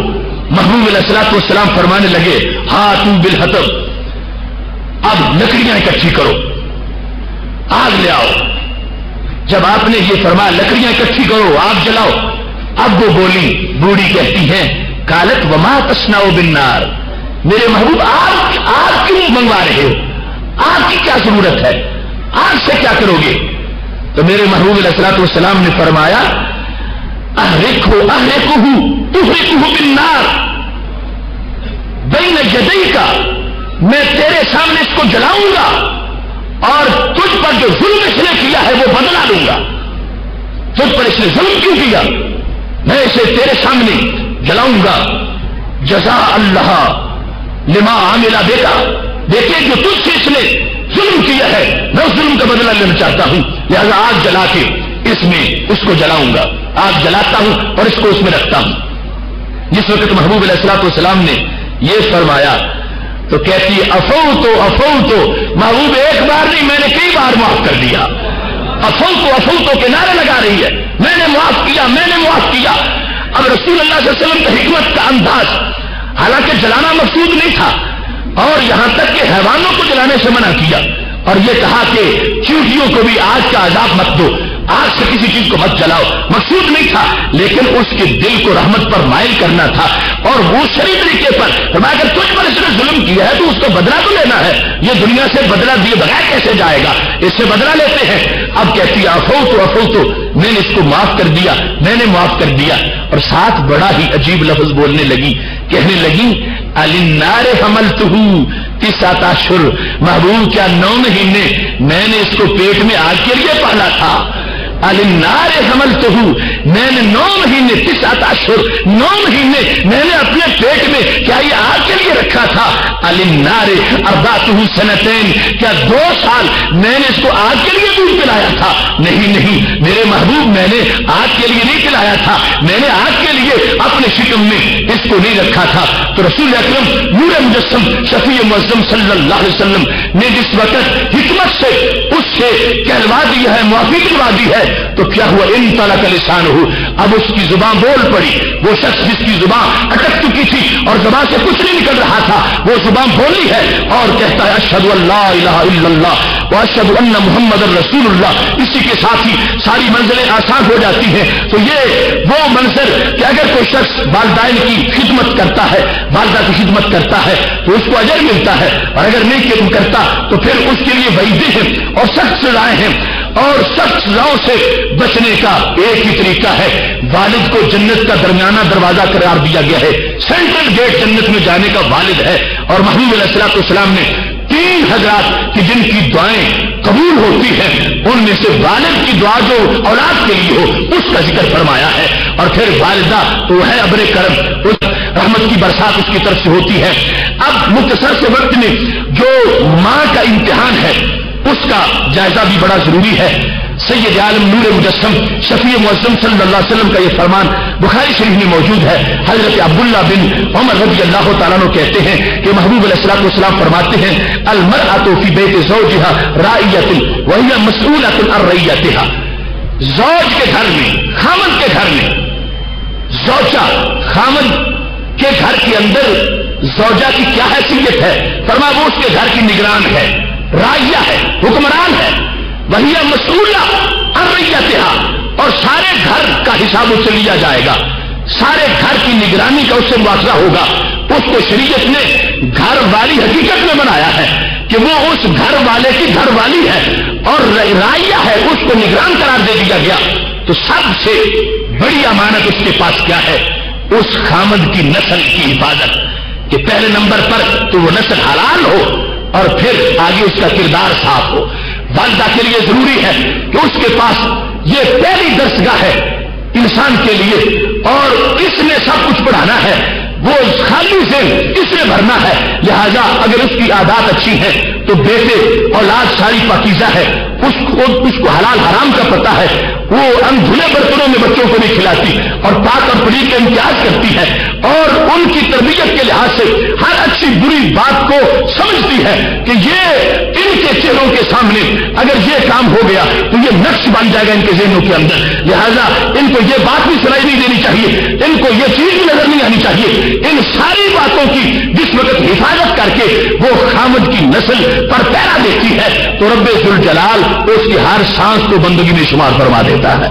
محبوب علیہ الصلوۃ والسلام فرمانے لگے ہاتو بالحطب، اب لکڑیاں اکٹھی کرو، آگ لے آؤ۔ جب آپ نے یہ فرمایا لکڑیاں اکٹھی کرو، آگ جلاؤ، اب وہ بولی، بوڑھی کہتی ہیں قالت وما تصنع بالنار، میرے محبوب آگ کیوں منگوا رہے ہو؟ آگ کی کیا ضرورت ہے؟ آگ سے کیا کرو گے؟ تو میرے محبوب علیہ الصلوۃ والسلام نے فرمایا احرقہ بالنار بین یدیک، میں تیرے سامنے اس کو جلاؤں گا اور تجھ پر جو ظلم اس نے کیا ہے وہ بدلا لوں گا۔ تجھ پر اس نے ظلم کیوں کیا، میں اسے تیرے سامنے جلاؤں گا۔ جزا اللہ لما عمل بک، دیکھیں جو تجھ سے اس نے ظلم کیا ہے میں اس ظلم کا بدلہ لینا چاہتا ہوں، لہذا آگ جلا کے اس میں اس کو جلاؤں گا، آگ جلاتا ہوں اور اس کو اس میں رکھتا ہوں۔ جس وقت محبوب علیہ الصلوۃ والسلام نے یہ فرمایا تو کہتی افوتو محبوب ایک بار نہیں میں نے کئی بار معاف کر دیا، افوتو کے نعرے لگا رہی ہے، میں نے معاف کیا، میں نے معاف کیا۔ اب رسول اللہ صلی اللہ علیہ وسلم کا حکمت کا انداز، حالانکہ جلانا مقصود نہیں تھا اور یہاں تک کہ حیوانوں کو جلانے سے منع کیا اور یہ کہا کہ چیونٹیوں کو بھی آگ کا عذاب مت دو، آگ سے کسی چیز کو مت جلاؤ، مقصود نہیں تھا، لیکن اس کے دل کو رحمت پر مائل کرنا تھا اور وہ شرعی طریقے پر فرمایا اگر تجھ پر اس نے ظلم کیا ہے تو اس کو بدلہ تو لینا ہے، یہ دنیا سے بدلہ دیے بغیر کیسے جائے گا، اس سے بدلہ لیتے ہیں۔ اب کہتی ہے افوتو میں نے اس کو معاف کر دیا، میں نے معاف کر دیا، اور ساتھ بڑا ہی عجیب لفظ بولنے لگی، کہنے لگی النار حملتہ 9 اشہر، محبوب کیا 9 مہینے میں نے اس کو پیٹ میں آگ کے لیے پالا تھا؟ النار حملتہ، میں نے 9 مہینے 9 اشہر 9 مہینے میں نے اپنے پیٹ میں کیا یہ آگ کے لیے رکھا تھا؟ النار اربعتہ سنتین، کیا 2 سال میں نے اس کو آگ کے لیے دودھ پلایا تھا؟ نہیں میرے محبوب میں نے آگ کے لیے نہیں پلایا تھا، میں نے آگ کے لیے اپنے شکم میں اس کو نہیں رکھا تھا۔ تو رسول اکرم نور مجسم شفیع معظم صلی اللہ علیہ وسلم نے جس وقت حکمت سے اس سے کہلوا دیا ہے، معافی دلوا دی ہے، تو کیا ہوا انطلق لسانہ، اب اس کی زبان بول پڑی، وہ شخص جس کی زبان اٹک چکی تھی اور زبان سے کچھ نہیں نکل رہا تھا وہ زبان بولی ہے اور کہتا ہے اشہد ان لا الہ الا اللہ واشہد ان محمد رسول اللہ۔ اسی کے ساتھ ہی ساری منزلیں آسان ہو جاتی ہیں۔ تو یہ وہ منظر کہ اگر کوئی شخص والدین کی خدمت کرتا ہے، والدہ کی خدمت کرتا ہے تو اس کو اجر ملتا ہے، اور اگر نہیں کرتا تو پھر اس کے لیے وعیدیں ہیں اور سخت سزائیں ہیں، اور سخت سزاؤں سے بچنے کا ایک ہی طریقہ ہے، والد کو جنت کا درمیانہ دروازہ قرار دیا گیا ہے، سینٹرل گیٹ جنت میں جانے کا والد ہے۔ اور محبوب علیہ الصلوۃ والسلام نے 3 حضرات کی جن کی دعائیں قبول ہوتی ہیں ان میں سے والد کی دعا جو اولاد کے لیے ہو اس کا ذکر فرمایا ہے، اور پھر والدہ تو ہے ابر کرم، اس رحمت کی برسات اس کی طرف سے ہوتی ہے۔ اب مختصر سے وقت میں جو ماں کا امتحان ہے اس کا جائزہ بھی بڑا ضروری ہے۔ سید عالم نور مجسم شفیع معظم صلی اللہ علیہ وسلم کا یہ فرمان بخاری شریف میں موجود ہے. حضرت عبداللہ بن عمر رضی اللہ تعالیٰ عنہ کہتے ہیں کہ محبوب علیہ الصلوۃ والسلام فرماتے ہیں المرأۃ فی بیت زوجها راعیۃ وہی مسئولۃ عن رعیتها. زوج کے گھر میں، خاوند کے گھر میں، زوجہ خاوند کے گھر کے اندر زوجہ کی کیا حیثیت ہے؟ فرمایا وہ اس کے گھر کی نگران ہے، راعیہ ہے، حکمران ہے. وہی مسئولہ عن رعیتها، اور سارے گھر کا حساب اس سے لیا جائے گا، سارے گھر کی نگرانی کا اس سے مواخذہ ہوگا. اس کو شریعت نے گھر والی حقیقت میں بنایا ہے کہ وہ اس گھر والے کی گھر والی ہے اور رعیہ ہے، اس کو نگران قرار دے دیا گیا. تو سب سے بڑی امانت اس کے پاس کیا ہے؟ اس خامد کی نسل کی حفاظت، کہ پہلے نمبر پر تو وہ نسل حلال ہو اور پھر آگے اس کا کردار صاف ہو. والدہ کے لیے ضروری ہے کہ اس کے پاس یہ پہلی درسگاہ ہے انسان کے لیے، اور اس نے سب کچھ پڑھانا ہے، وہ خالی ذہن اس نے بھرنا ہے. لہذا اگر اس کی عادات اچھی ہیں تو بیٹے اولاد ساری پاکیزہ ہے، اس کو حلال حرام کا پتہ ہے، وہ اندھلے برتنوں میں بچوں کو نہیں کھلاتی اور پاک اور پلیت کا امتیاز کرتی ہے، اور ان کی تربیت کے لحاظ سے ہر اچھی بری بات کو سمجھتی ہے کہ یہ ان کے چہروں کے سامنے اگر یہ کام ہو گیا تو یہ نقش بن جائے گا ان کے ذہنوں کے اندر. لہذا ان کو یہ بات بھی سنائی نہیں دینی چاہیے، ان کو یہ چیز بھی نظر نہیں آنی چاہیے. ان ساری باتوں کی جس وقت حفاظت کر کے وہ خامد کی نسل پر پہرا دیتی ہے تو رب ذوالجلال اس کی ہر سانس کو بندگی میں شمار فرما دیتا ہے.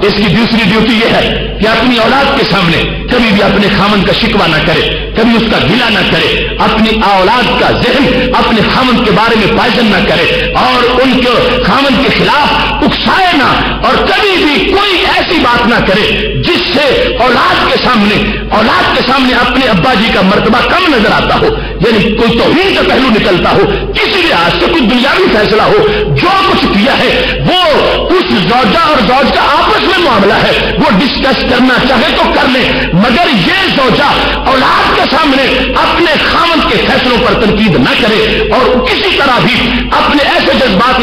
اس کی دوسری ڈیوٹی یہ ہے کہ اپنی اولاد کے سامنے کبھی بھی اپنے خامند کا شکوہ نہ کرے، کبھی اس کا گلہ نہ کرے، اپنی اولاد کا ذہن اپنے خامند کے بارے میں پائزن نہ کرے اور ان کے خامند کے خلاف اکسائے نہ، اور کبھی بھی کوئی ایسی بات نہ کرے جس سے اولاد کے سامنے اپنے ابا جی کا مرتبہ کم نظر آتا ہو، یعنی کوئی توہین کا پہلو نکلتا ہو، کسی لحاظ سے کوئی دنیاوی فیصلہ ہو. جو کچھ کیا ہے وہ اس زوجہ اور زوج کا آپس میں معاملہ ہے، وہ ڈسکس کرنا چاہے تو کر لیں، مگر یہ زوجہ اولاد کے سامنے اپنے خامند کے فیصلوں پر تنقید نہ کرے اور کسی طرح بھی اپنے ایسے جذبات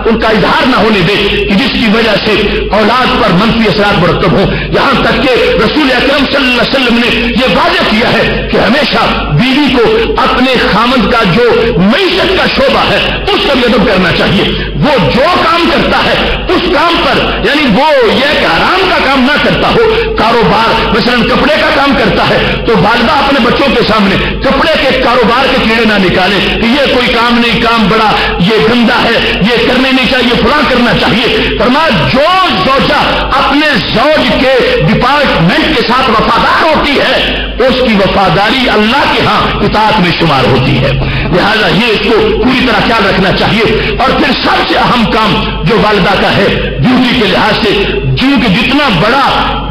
ان کا اظہار نہ ہونے دے کہ جس کی وجہ سے اولاد پر منفی اثرات مرتب ہوں. یہاں تک کہ رسول اکرم صلی اللہ علیہ وسلم نے یہ واضح کیا ہے کہ ہمیشہ بیوی کو اپنے خامند کا جو معیشت کا شعبہ ہے اس کا ادب کرنا چاہیے. وہ جو کام کرتا ہے اس کام پر، یعنی وہ یہ کہ حرام کا کام نہ کرتا ہو، کاروبار مثلا کپڑے کا کام کرتا ہے تو والدہ اپنے بچوں کے سامنے کپڑے کے کاروبار کے کیڑے نہ نکالے کہ یہ کوئی کام نہیں، کام بڑا یہ گندا ہے، یہ کرنے نہیں چاہیے، فلاں کرنا چاہیے. فرمایا جو زوجہ اپنے زوج کے ڈپارٹمنٹ کے ساتھ وفادار ہوتی ہے اس کی وفاداری اللہ کے ہاں اطاعت میں شمار ہوتی ہے. لہذا یہ اس کو پوری طرح خیال رکھنا چاہیے. اور پھر سب سے اہم کام جو والدہ کا ہے ڈیوٹی کے لحاظ سے، کیونکہ جتنا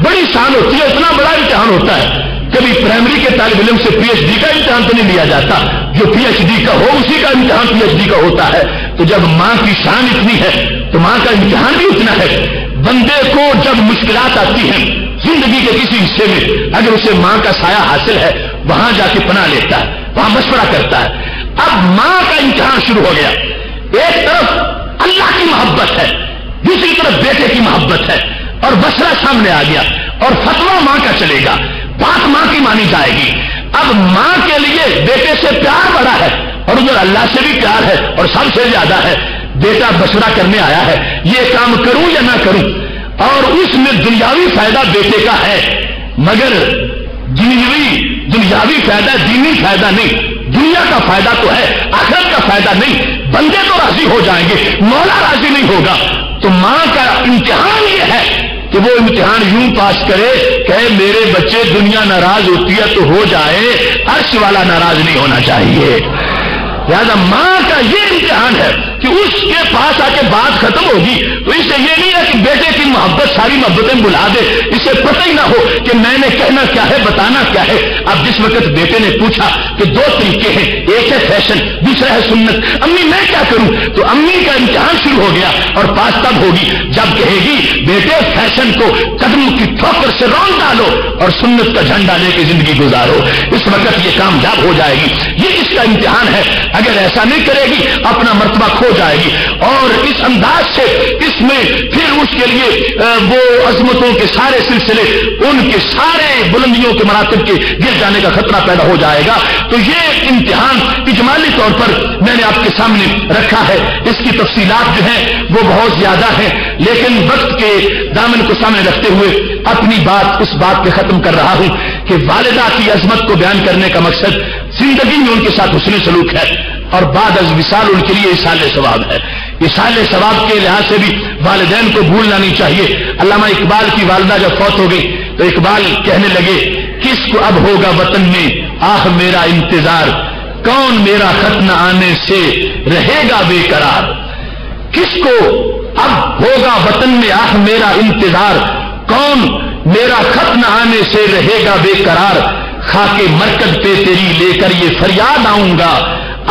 بڑی شان ہوتی ہے اتنا بڑا امتحان ہوتا ہے. کبھی پرائمری کے طالب علم سے پی ایچ ڈی کا امتحان تو نہیں لیا جاتا، جو پی ایچ ڈی کا ہو اسی کا امتحان پی ایچ ڈی کا ہوتا ہے. تو جب ماں کی شان اتنی ہے تو ماں کا امتحان بھی اتنا ہے. بندے کو جب مشکلات آتی ہیں زندگی کے کسی حصے میں، اگر اسے ماں کا سایہ حاصل ہے وہاں جا کے پناہ لیتا ہے، وہاں مشورہ کرتا ہے. اب ماں کا امتحان شروع ہو گیا. ایک طرف اللہ کی محبت ہے، دوسری طرف بیٹے کی محبت ہے، اور مسئلہ سامنے آ گیا اور فتویٰ ماں کا چلے گا، بات ماں کی مانی جائے گی. اب ماں کے لیے بیٹے سے پیار بڑا ہے اور ادھر اللہ سے بھی پیار ہے اور سب سے زیادہ ہے. بیٹا مشورہ کرنے آیا ہے یہ کام کروں یا نہ کروں، اور اس میں دنیاوی فائدہ بیٹے کا ہے مگر دنیاوی فائدہ دینی فائدہ نہیں. دنیا کا فائدہ تو ہے، آخرت کا فائدہ نہیں. بندے تو راضی ہو جائیں گے، مولا راضی نہیں ہوگا. تو ماں کا امتحان یہ ہے کہ وہ امتحان یوں پاس کرے کہ میرے بچے دنیا ناراض ہوتی ہے تو ہو جائے، عرش والا ناراض نہیں ہونا چاہیے. لہذا ماں کا یہ امتحان ہے کہ اس کے پاس آ کے بات ختم ہوگی تو اسے یہ نہیں ہے کہ بیٹے کی محبت ساری محبتیں بلا دے، اسے پتہ ہی نہ ہو کہ میں نے کہنا کیا ہے، بتانا کیا ہے. اب جس وقت بیٹے نے پوچھا کہ دو طریقے ہیں، ایک ہے فیشن دوسرا ہے سنت، امی میں کیا کروں، تو امی کا امتحان شروع ہو گیا. اور پاس تب ہوگی جب کہے گی بیٹے فیشن کو قدم کی ٹھوکر سے رون ڈالو اور سنت کا جھنڈا لے کے زندگی گزارو. اس وقت یہ کامیاب ہو جائے گی. یہ اس اس کا امتحان ہے. اگر ایسا نہیں کرے گی اپنا مرتبہ کھو جائے گی، اور اس انداز سے اس میں پھر اس کے لیے وہ عظمتوں کے سارے سلسلے، ان کے سارے بلندیوں کے مراتب کے گر جانے کا خطرہ پیدا ہو جائے گا. تو یہ امتحان اجمالی طور پر میں نے آپ کے سامنے رکھا ہے. اس کی تفصیلات جو ہیں وہ بہت زیادہ ہیں، لیکن وقت کے دامن کو سامنے رکھتے ہوئے اپنی بات اس بات پہ ختم کر رہا ہوں کہ والدہ کی عظمت کو بیان کرنے کا مقصد زندگی میں ان کے ساتھ حسن سلوک ہے، اور بعد از وصال ان کے لیے ایصال ثواب ہے. ایصال ثواب کے لحاظ سے بھی والدین کو بھولنا نہیں چاہیے. علامہ اقبال کی والدہ جب فوت ہو گئی تو اقبال کہنے لگے، کس کو اب ہوگا وطن میں آہ میرا انتظار، کون میرا خط نہ آنے سے رہے گا بے قرار. کس کو اب ہوگا وطن میں آہ میرا انتظار، کون میرا خط نہ آنے سے رہے گا بے قرار. خاک مرکز پہ تیری لے کر یہ فریاد آؤں گا،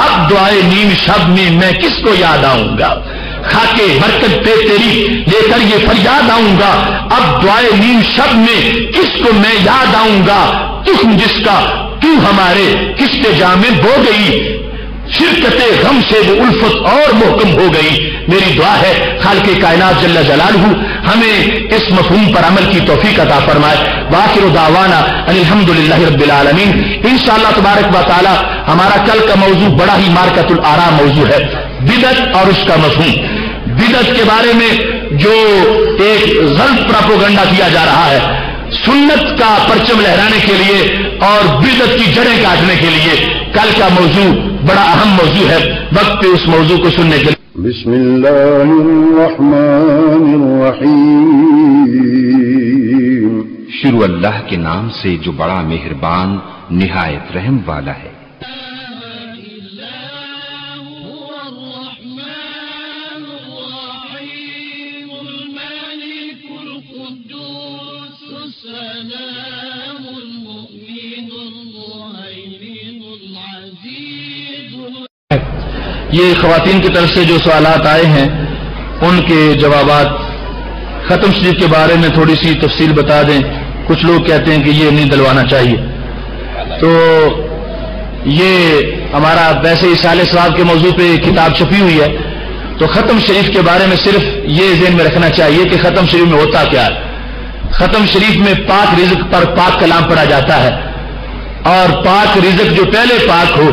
اب دعائے نیم شب میں کس کو یاد آؤں گا. خاک مرکز پہ تیری لے کر یہ فریاد آؤں گا، اب دعائے نیم شب میں کس کو میں یاد آؤں گا. تخم جس کا تو ہمارے کشت جامیں بو گئی، شرکت غم سے وہ الفت اور محکم ہو گئی. میری دعا ہے خالق کائنات جل جلالہ ہمیں اس مفہوم پر عمل کی توفیق عطا فرمائے. وآخر دعوانا ان الحمدللہ رب العالمین. انشاءاللہ تبارک و تعالی ہمارا کل کا موضوع بڑا ہی مارکۃ الآراء موضوع ہے، بدعت اور اس کا مفہوم. بدعت کے بارے میں جو ایک غلط پراپوگنڈا کیا جا رہا ہے، سنت کا پرچم لہرانے کے لیے اور بدعت کی جڑیں کاٹنے کے لیے کل کا موضوع بڑا اہم موضوع ہے. وقت پہ اس موضوع کو سننے کے لیے بسم اللہ الرحمن الرحیم. شروع اللہ کے نام سے جو بڑا مہربان نہایت رحم والا ہے. یہ خواتین کی طرف سے جو سوالات آئے ہیں ان کے جوابات. ختم شریف کے بارے میں تھوڑی سی تفصیل بتا دیں. کچھ لوگ کہتے ہیں کہ یہ نہیں دلوانا چاہیے. تو یہ ہمارا ویسے ایصال ثواب کے موضوع پہ کتاب چھپی ہوئی ہے، تو ختم شریف کے بارے میں صرف یہ ذہن میں رکھنا چاہیے کہ ختم شریف میں ہوتا کیا ہے. ختم شریف میں پاک رزق پر پاک کلام پڑھا جاتا ہے، اور پاک رزق جو پہلے پاک ہو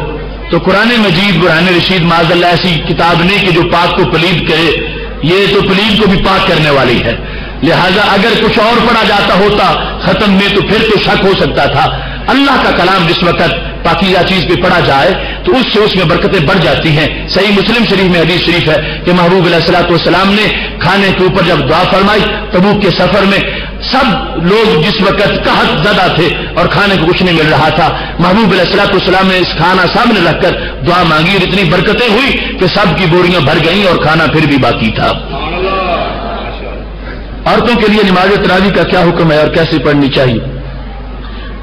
تو قرآن مجید برہان رشید معاذ اللہ ایسی کتاب نہیں کہ جو پاک کو پلید کرے، یہ تو پلید کو بھی پاک کرنے والی ہے. لہذا اگر کچھ اور پڑھا جاتا ہوتا ختم میں تو پھر تو شک ہو سکتا تھا. اللہ کا کلام جس وقت پاکیزہ چیز پہ پڑھا جائے تو اس سے اس میں برکتیں بڑھ جاتی ہیں. صحیح مسلم شریف میں حدیث شریف ہے کہ محبوب علیہ الصلوۃ والسلام نے کھانے کے اوپر جب دعا فرمائی تبوک کے سفر میں، سب لوگ جس وقت قحط زدہ تھے اور کھانے کو کچھ نہیں مل رہا تھا، محبوب علیہ الصلوۃ والسلام نے اس کھانا سامنے رکھ کر دعا مانگی اور اتنی برکتیں ہوئی کہ سب کی بوریاں بھر گئیں اور کھانا پھر بھی باقی تھا. عورتوں کے لیے نماز تراویح کا کیا حکم ہے اور کیسے پڑھنی چاہیے؟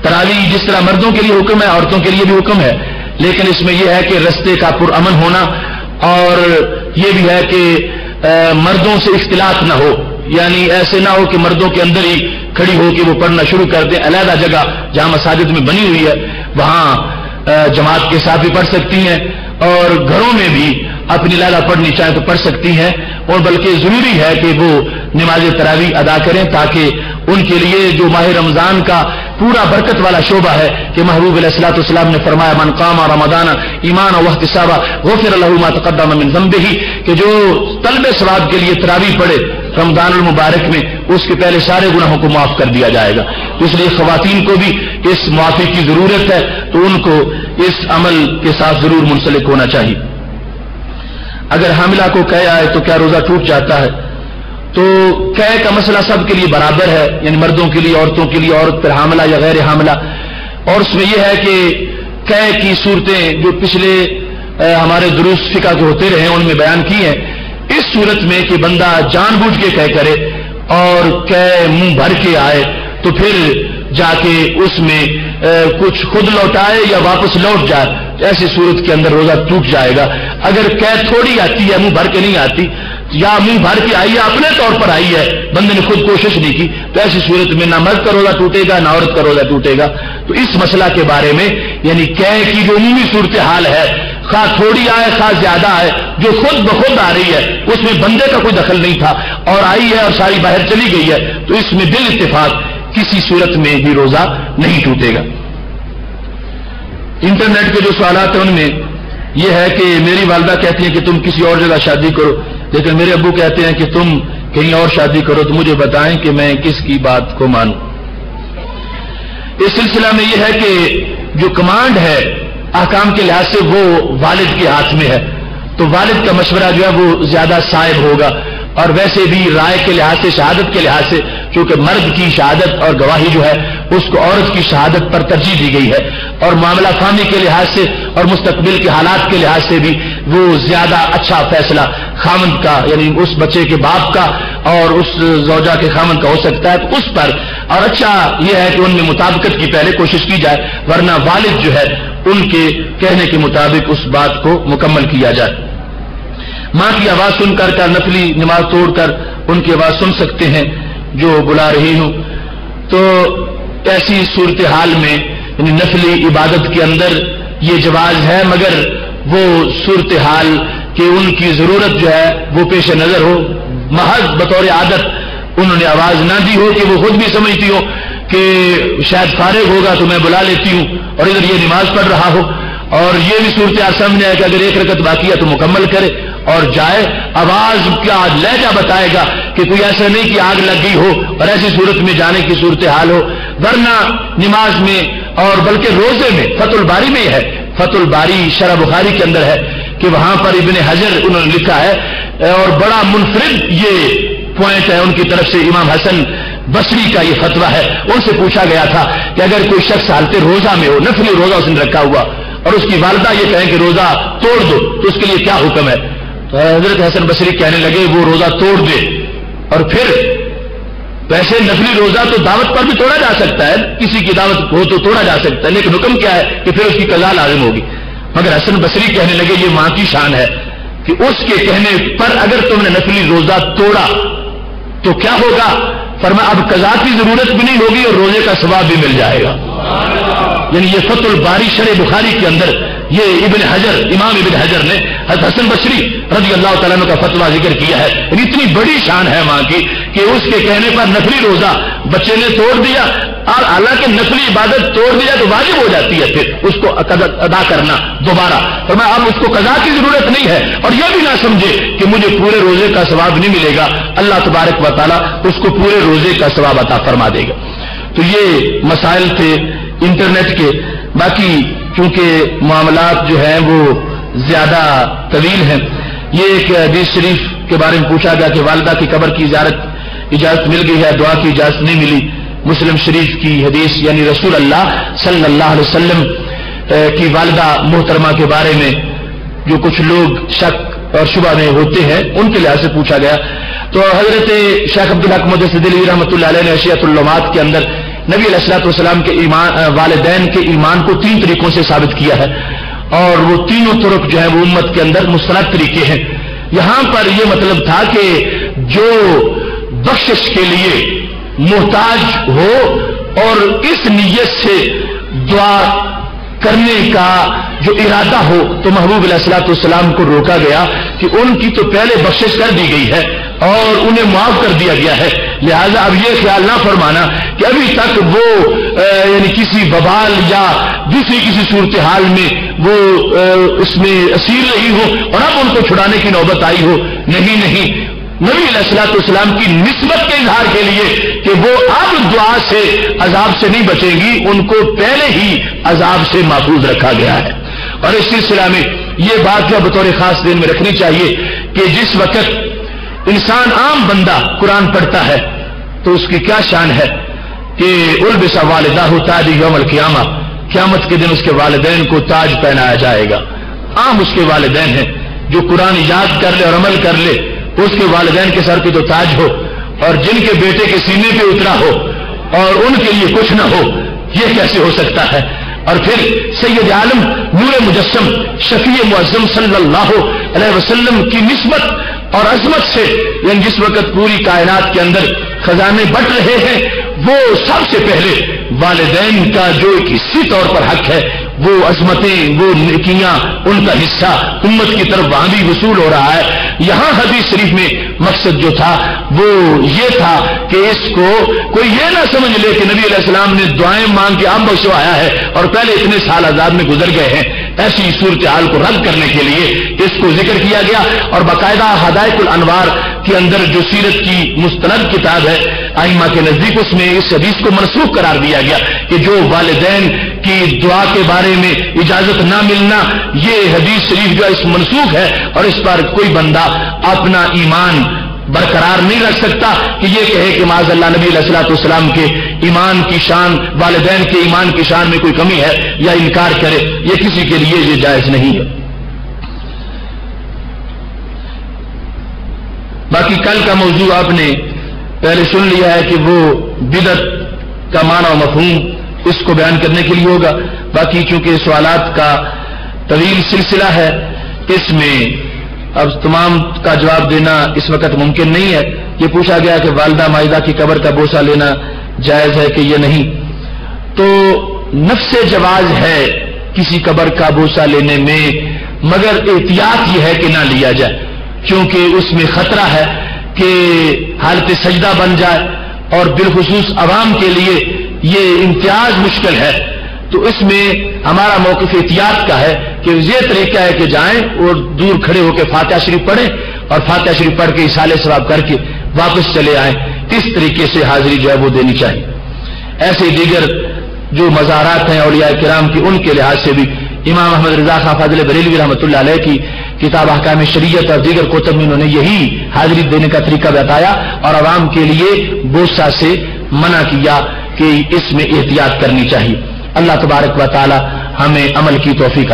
تراویح جس طرح مردوں کے لیے حکم ہے عورتوں کے لیے بھی حکم ہے، لیکن اس میں یہ ہے کہ رستے کا پرامن ہونا، اور یہ بھی ہے کہ مردوں سے اختلاط نہ ہو. یعنی ایسے نہ ہو کہ مردوں کے اندر ہی کھڑی ہو کے وہ پڑھنا شروع کر دیں. علیحدہ جگہ جہاں مساجد میں بنی ہوئی ہے وہاں جماعت کے ساتھ بھی پڑھ سکتی ہیں، اور گھروں میں بھی اپنی علیحدہ پڑھنی چاہیں تو پڑھ سکتی ہیں. اور بلکہ ضروری ہے کہ وہ نماز تراویح ادا کریں تاکہ ان کے لیے جو ماہ رمضان کا پورا برکت والا شعبہ ہے کہ محبوب علیہ الصلوۃ والسلام نے فرمایا من قام رمضان ایمانا واحتسابا غفر له ما تقدم من ذنبه، کہ جو طلب ثواب کے لیے تراویح پڑھے رمضان المبارک میں اس کے پہلے سارے گناہوں کو معاف کر دیا جائے گا. اس لیے خواتین کو بھی اس معافی کی ضرورت ہے، تو ان کو اس عمل کے ساتھ ضرور منسلک ہونا چاہیے. اگر حاملہ کو قے آئے تو کیا روزہ ٹوٹ جاتا ہے؟ تو قے کا مسئلہ سب کے لیے برابر ہے، یعنی مردوں کے لیے، عورتوں کے لیے، عورت پر حاملہ یا غیر حاملہ. اور اس میں یہ ہے کہ قے کی صورتیں جو پچھلے ہمارے دروس فقہ کے ہوتے رہے ان میں بیان کی ہیں. اس صورت میں کہ بندہ جان بوجھ کے قے کرے اور قے منہ بھر کے آئے تو پھر جا کے اس میں کچھ خود لوٹائے یا واپس لوٹ جائے، ایسی صورت کے اندر روزہ ٹوٹ جائے گا. اگر قے تھوڑی آتی ہے منہ بھر کے نہیں آتی، یا منہ بھر کے آئی ہے اپنے طور پر آئی ہے، بندے نے خود کوشش نہیں کی، تو ایسی صورت میں نہ مرد کا روزہ ٹوٹے گا نہ عورت کا روزہ ٹوٹے گا. تو اس مسئلہ کے بارے میں یعنی قے کی جو عمومی صورتحال ہے، خواہ تھوڑی آئے خواہ زیادہ آئے، جو خود بخود آ رہی ہے، اس میں بندے کا کوئی دخل نہیں تھا اور آئی ہے اور ساری باہر چلی گئی ہے، تو اس میں بال اتفاق کسی صورت میں بھی روزہ نہیں ٹوٹے گا۔ انٹرنیٹ کے جو سوالات ہیں ان میں یہ ہے کہ میری والدہ کہتی ہیں کہ تم کسی اور جگہ شادی کرو، لیکن میرے ابو کہتے ہیں کہ تم کہیں اور شادی کرو، تو مجھے بتائیں کہ میں کس کی بات کو مانوں۔ اس سلسلہ میں یہ ہے کہ جو کمانڈ ہے احکام کے لحاظ سے وہ والد کے ہاتھ میں ہے، تو والد کا مشورہ جو ہے وہ زیادہ صائب ہوگا، اور ویسے بھی رائے کے لحاظ سے، شہادت کے لحاظ سے، چونکہ مرد کی شہادت اور گواہی جو ہے اس کو عورت کی شہادت پر ترجیح دی گئی ہے، اور معاملہ فہمی کے لحاظ سے اور مستقبل کے حالات کے لحاظ سے بھی وہ زیادہ اچھا فیصلہ خامند کا، یعنی اس بچے کے باپ کا اور اس زوجہ کے خامند کا ہو سکتا ہے، تو اس پر اور اچھا یہ ہے کہ ان میں مطابقت کی پہلے کوشش کی جائے، ورنہ والد جو ہے ان کے کہنے کے مطابق اس بات کو مکمل کیا جائے۔ ماں کی آواز سن کر نفلی نماز توڑ کر ان کی آواز سن سکتے ہیں جو بلا رہی ہوں، تو ایسی صورتحال میں یعنی نفلی عبادت کے اندر یہ جواز ہے، مگر وہ صورتحال کہ ان کی ضرورت جو ہے وہ پیش نظر ہو، محض بطور عادت انہوں نے آواز نہ دی ہو کہ وہ خود بھی سمجھتی ہو کہ شاید فارغ ہوگا تو میں بلا لیتی ہوں، اور ادھر یہ نماز پڑھ رہا ہو، اور یہ بھی صورتحال سامنے ہے کہ اگر ایک رکعت باقی ہے تو مکمل کرے اور جائے۔ آواز کا لہجہ بتائے گا کہ کوئی ایسا نہیں کہ آگ لگ گئی ہو اور ایسی صورت میں جانے کی صورتحال ہو، ورنہ نماز میں اور بلکہ روزے میں فتح الباری میں ہے، فتح الباری شرح بخاری کے اندر ہے کہ وہاں پر ابن حجر انہوں نے لکھا ہے، اور بڑا منفرد یہ پوائنٹ ہے ان کی طرف سے، امام حسن بصری کا یہ فتویٰ ہے۔ ان سے پوچھا گیا تھا کہ اگر کوئی شخص حالت روزہ میں ہو، نفلی روزہ اس نے رکھا ہوا، اور اس کی والدہ یہ کہیں کہ روزہ توڑ دو، تو اس کے لیے کیا حکم ہے؟ تو حضرت حسن بصری کہنے لگے وہ روزہ توڑ دے، اور پھر ویسے نفلی روزہ تو دعوت پر بھی توڑا جا سکتا ہے، کسی کی دعوت ہو تو توڑا جا سکتا ہے، لیکن حکم کیا ہے کہ پھر اس کی قضا لازم ہوگی۔ مگر حسن بصری کہنے لگے یہ ماں کی شان ہے کہ اس کے کہنے پر اگر تم نے نفلی روزہ توڑا تو کیا ہوگا؟ فرمایا اب قضا کی ضرورت بھی نہیں ہوگی اور روزے کا ثواب بھی مل جائے گا۔ یعنی یہ فتح الباری شرح بخاری کے اندر یہ ابن حجر، امام ابن حجر نے حضرت حسن بصری رضی اللہ تعالیٰ عنہ کا فتویٰ ذکر کیا ہے۔ یعنی اتنی بڑی شان ہے ماں کی کہ اس کے کہنے پر نفلی روزہ بچے نے توڑ دیا، اور حالانکہ نفلی عبادت توڑ دیا تو واجب ہو جاتی ہے پھر اس کو ادا کرنا دوبارہ، اور میں اب اس کو قضا کی ضرورت نہیں ہے، اور یہ بھی نہ سمجھے کہ مجھے پورے روزے کا ثواب نہیں ملے گا، اللہ تبارک و تعالیٰ اس کو پورے روزے کا ثواب عطا فرما دے گا۔ تو یہ مسائل تھے انٹرنیٹ کے۔ باقی چونکہ معاملات جو ہیں وہ زیادہ طویل ہیں، یہ ایک حدیث شریف کے بارے میں پوچھا گیا کہ والدہ کی قبر کی زیارت اجازت مل گئی ہے، دعا کی اجازت نہیں ملی۔ مسلم شریف کی حدیث، یعنی رسول اللہ صلی اللہ علیہ وسلم کی والدہ محترمہ کے بارے میں جو کچھ لوگ شک اور شبہ میں ہوتے ہیں ان کے لحاظ سے پوچھا گیا، تو حضرت شیخ عبدالحق محدث دہلوی رحمۃ اللہ علیہ نے اشیاۃ اللمات کے اندر نبی علیہ الصلوۃ والسلام کے والدین کے ایمان کو 3 طریقوں سے ثابت کیا ہے، اور وہ تینوں طرق جو ہے وہ امت کے اندر مستند طریقے ہیں۔ یہاں پر یہ مطلب تھا کہ جو بخشش کے لیے محتاج ہو اور اس نیت سے دعا کرنے کا جو ارادہ ہو، تو محبوب علیہ الصلوۃ والسلام کو روکا گیا کہ ان کی تو پہلے بخشش کر دی گئی ہے اور انہیں معاف کر دیا گیا ہے، لہذا اب یہ خیال نہ فرمانا کہ ابھی تک وہ یعنی کسی وبال یا دوسری کسی صورتحال میں وہ اس میں اسیر رہی ہو اور اب ان کو چھڑانے کی نوبت آئی ہو۔ نہیں نہیں، نبی علیہ الصلوۃ والسلام کی نسبت کے اظہار کے لیے کہ وہ اب دعا سے عذاب سے نہیں بچیں گی، ان کو پہلے ہی عذاب سے محفوظ رکھا گیا ہے۔ اور اس سلسلہ میں یہ بات جو بطور خاص دین میں رکھنی چاہیے کہ جس وقت انسان عام بندہ قرآن پڑھتا ہے تو اس کی کیا شان ہے کہ البس والدہ تاج یوم القیامہ، قیامت کے دن اس کے والدین کو تاج پہنایا جائے گا۔ عام اس کے والدین ہیں، جو قرآن یاد کر لے اور عمل کر لے اس کے والدین کے سر پہ تو تاج ہو، اور جن کے بیٹے کے سینے پہ اترا ہو اور ان کے لیے کچھ نہ ہو، یہ کیسے ہو سکتا ہے؟ اور پھر سید عالم نور مجسم شفیع معظم صلی اللہ علیہ وسلم کی نسبت اور عظمت سے، یعنی جس وقت پوری کائنات کے اندر خزانے بٹ رہے ہیں، وہ سب سے پہلے والدین کا جو ایک حصی طور پر حق ہے وہ عظمتیں، وہ نیکیاں، ان کا حصہ امت کی طرف وہاں بھی وصول ہو رہا ہے۔ یہاں حدیث شریف میں مقصد جو تھا وہ یہ تھا کہ اس کو کوئی یہ نہ سمجھ لے کہ نبی علیہ السلام نے دعائیں مانگ کے اب بخشوایا ہے اور پہلے اتنے سال عذاب میں گزر گئے ہیں۔ ایسی صورتحال کو رد کرنے کے لیے اس کو ذکر کیا گیا، اور باقاعدہ حدائق الانوار کے اندر جو سیرت کی مستند کتاب ہے ائمہ کے نزدیک، اس میں اس حدیث کو منسوخ قرار دیا گیا کہ جو والدین کی دعا کے بارے میں اجازت نہ ملنا، یہ حدیث شریف جو اس منسوخ ہے، اور اس پر کوئی بندہ اپنا ایمان برقرار نہیں رکھ سکتا کہ یہ کہے کہ معاذ اللہ نبی علیہ الصلوۃ والسلام کے ایمان کی شان، والدین کے ایمان کی شان میں کوئی کمی ہے یا انکار کرے، یہ کسی کے لیے یہ جائز نہیں ہے۔ باقی کل کا موضوع آپ نے پہلے سن لیا ہے کہ وہ بدعت کا معنی و مفہوم، اس کو بیان کرنے کے لیے ہوگا۔ باقی چونکہ سوالات کا طویل سلسلہ ہے، اس میں اب تمام کا جواب دینا اس وقت ممکن نہیں ہے۔ یہ پوچھا گیا کہ والدہ مائدہ کی قبر کا بوسہ لینا جائز ہے کہ یہ نہیں، تو نفس جواز ہے کسی قبر کا بوسہ لینے میں، مگر احتیاط یہ ہے کہ نہ لیا جائے، کیونکہ اس میں خطرہ ہے کہ حالت سجدہ بن جائے، اور بالخصوص عوام کے لیے یہ امتیاز مشکل ہے۔ تو اس میں ہمارا موقف احتیاط کا ہے کہ یہ طریقہ ہے کہ جائیں اور دور کھڑے ہو کے فاتحہ شریف پڑھیں اور فاتحہ شریف پڑھ کے اصالہ ثواب کر کے واپس چلے آئیں، اس طریقے سے حاضری جو ہے وہ دینی چاہیے۔ ایسے دیگر جو مزارات ہیں اولیاء کرام کی، ان کے لحاظ سے بھی امام احمد رضا خان فاضل بریلوی رحمۃ اللہ علیہ کی کتاب احکام شریعت اور دیگر کتب میں انہوں نے یہی حاضری دینے کا طریقہ بتایا، اور عوام کے لیے بوسہ سے منع کیا کہ اس میں احتیاط کرنی چاہیے۔ اللہ تبارک و تعالی ہمیں عمل کی توفیق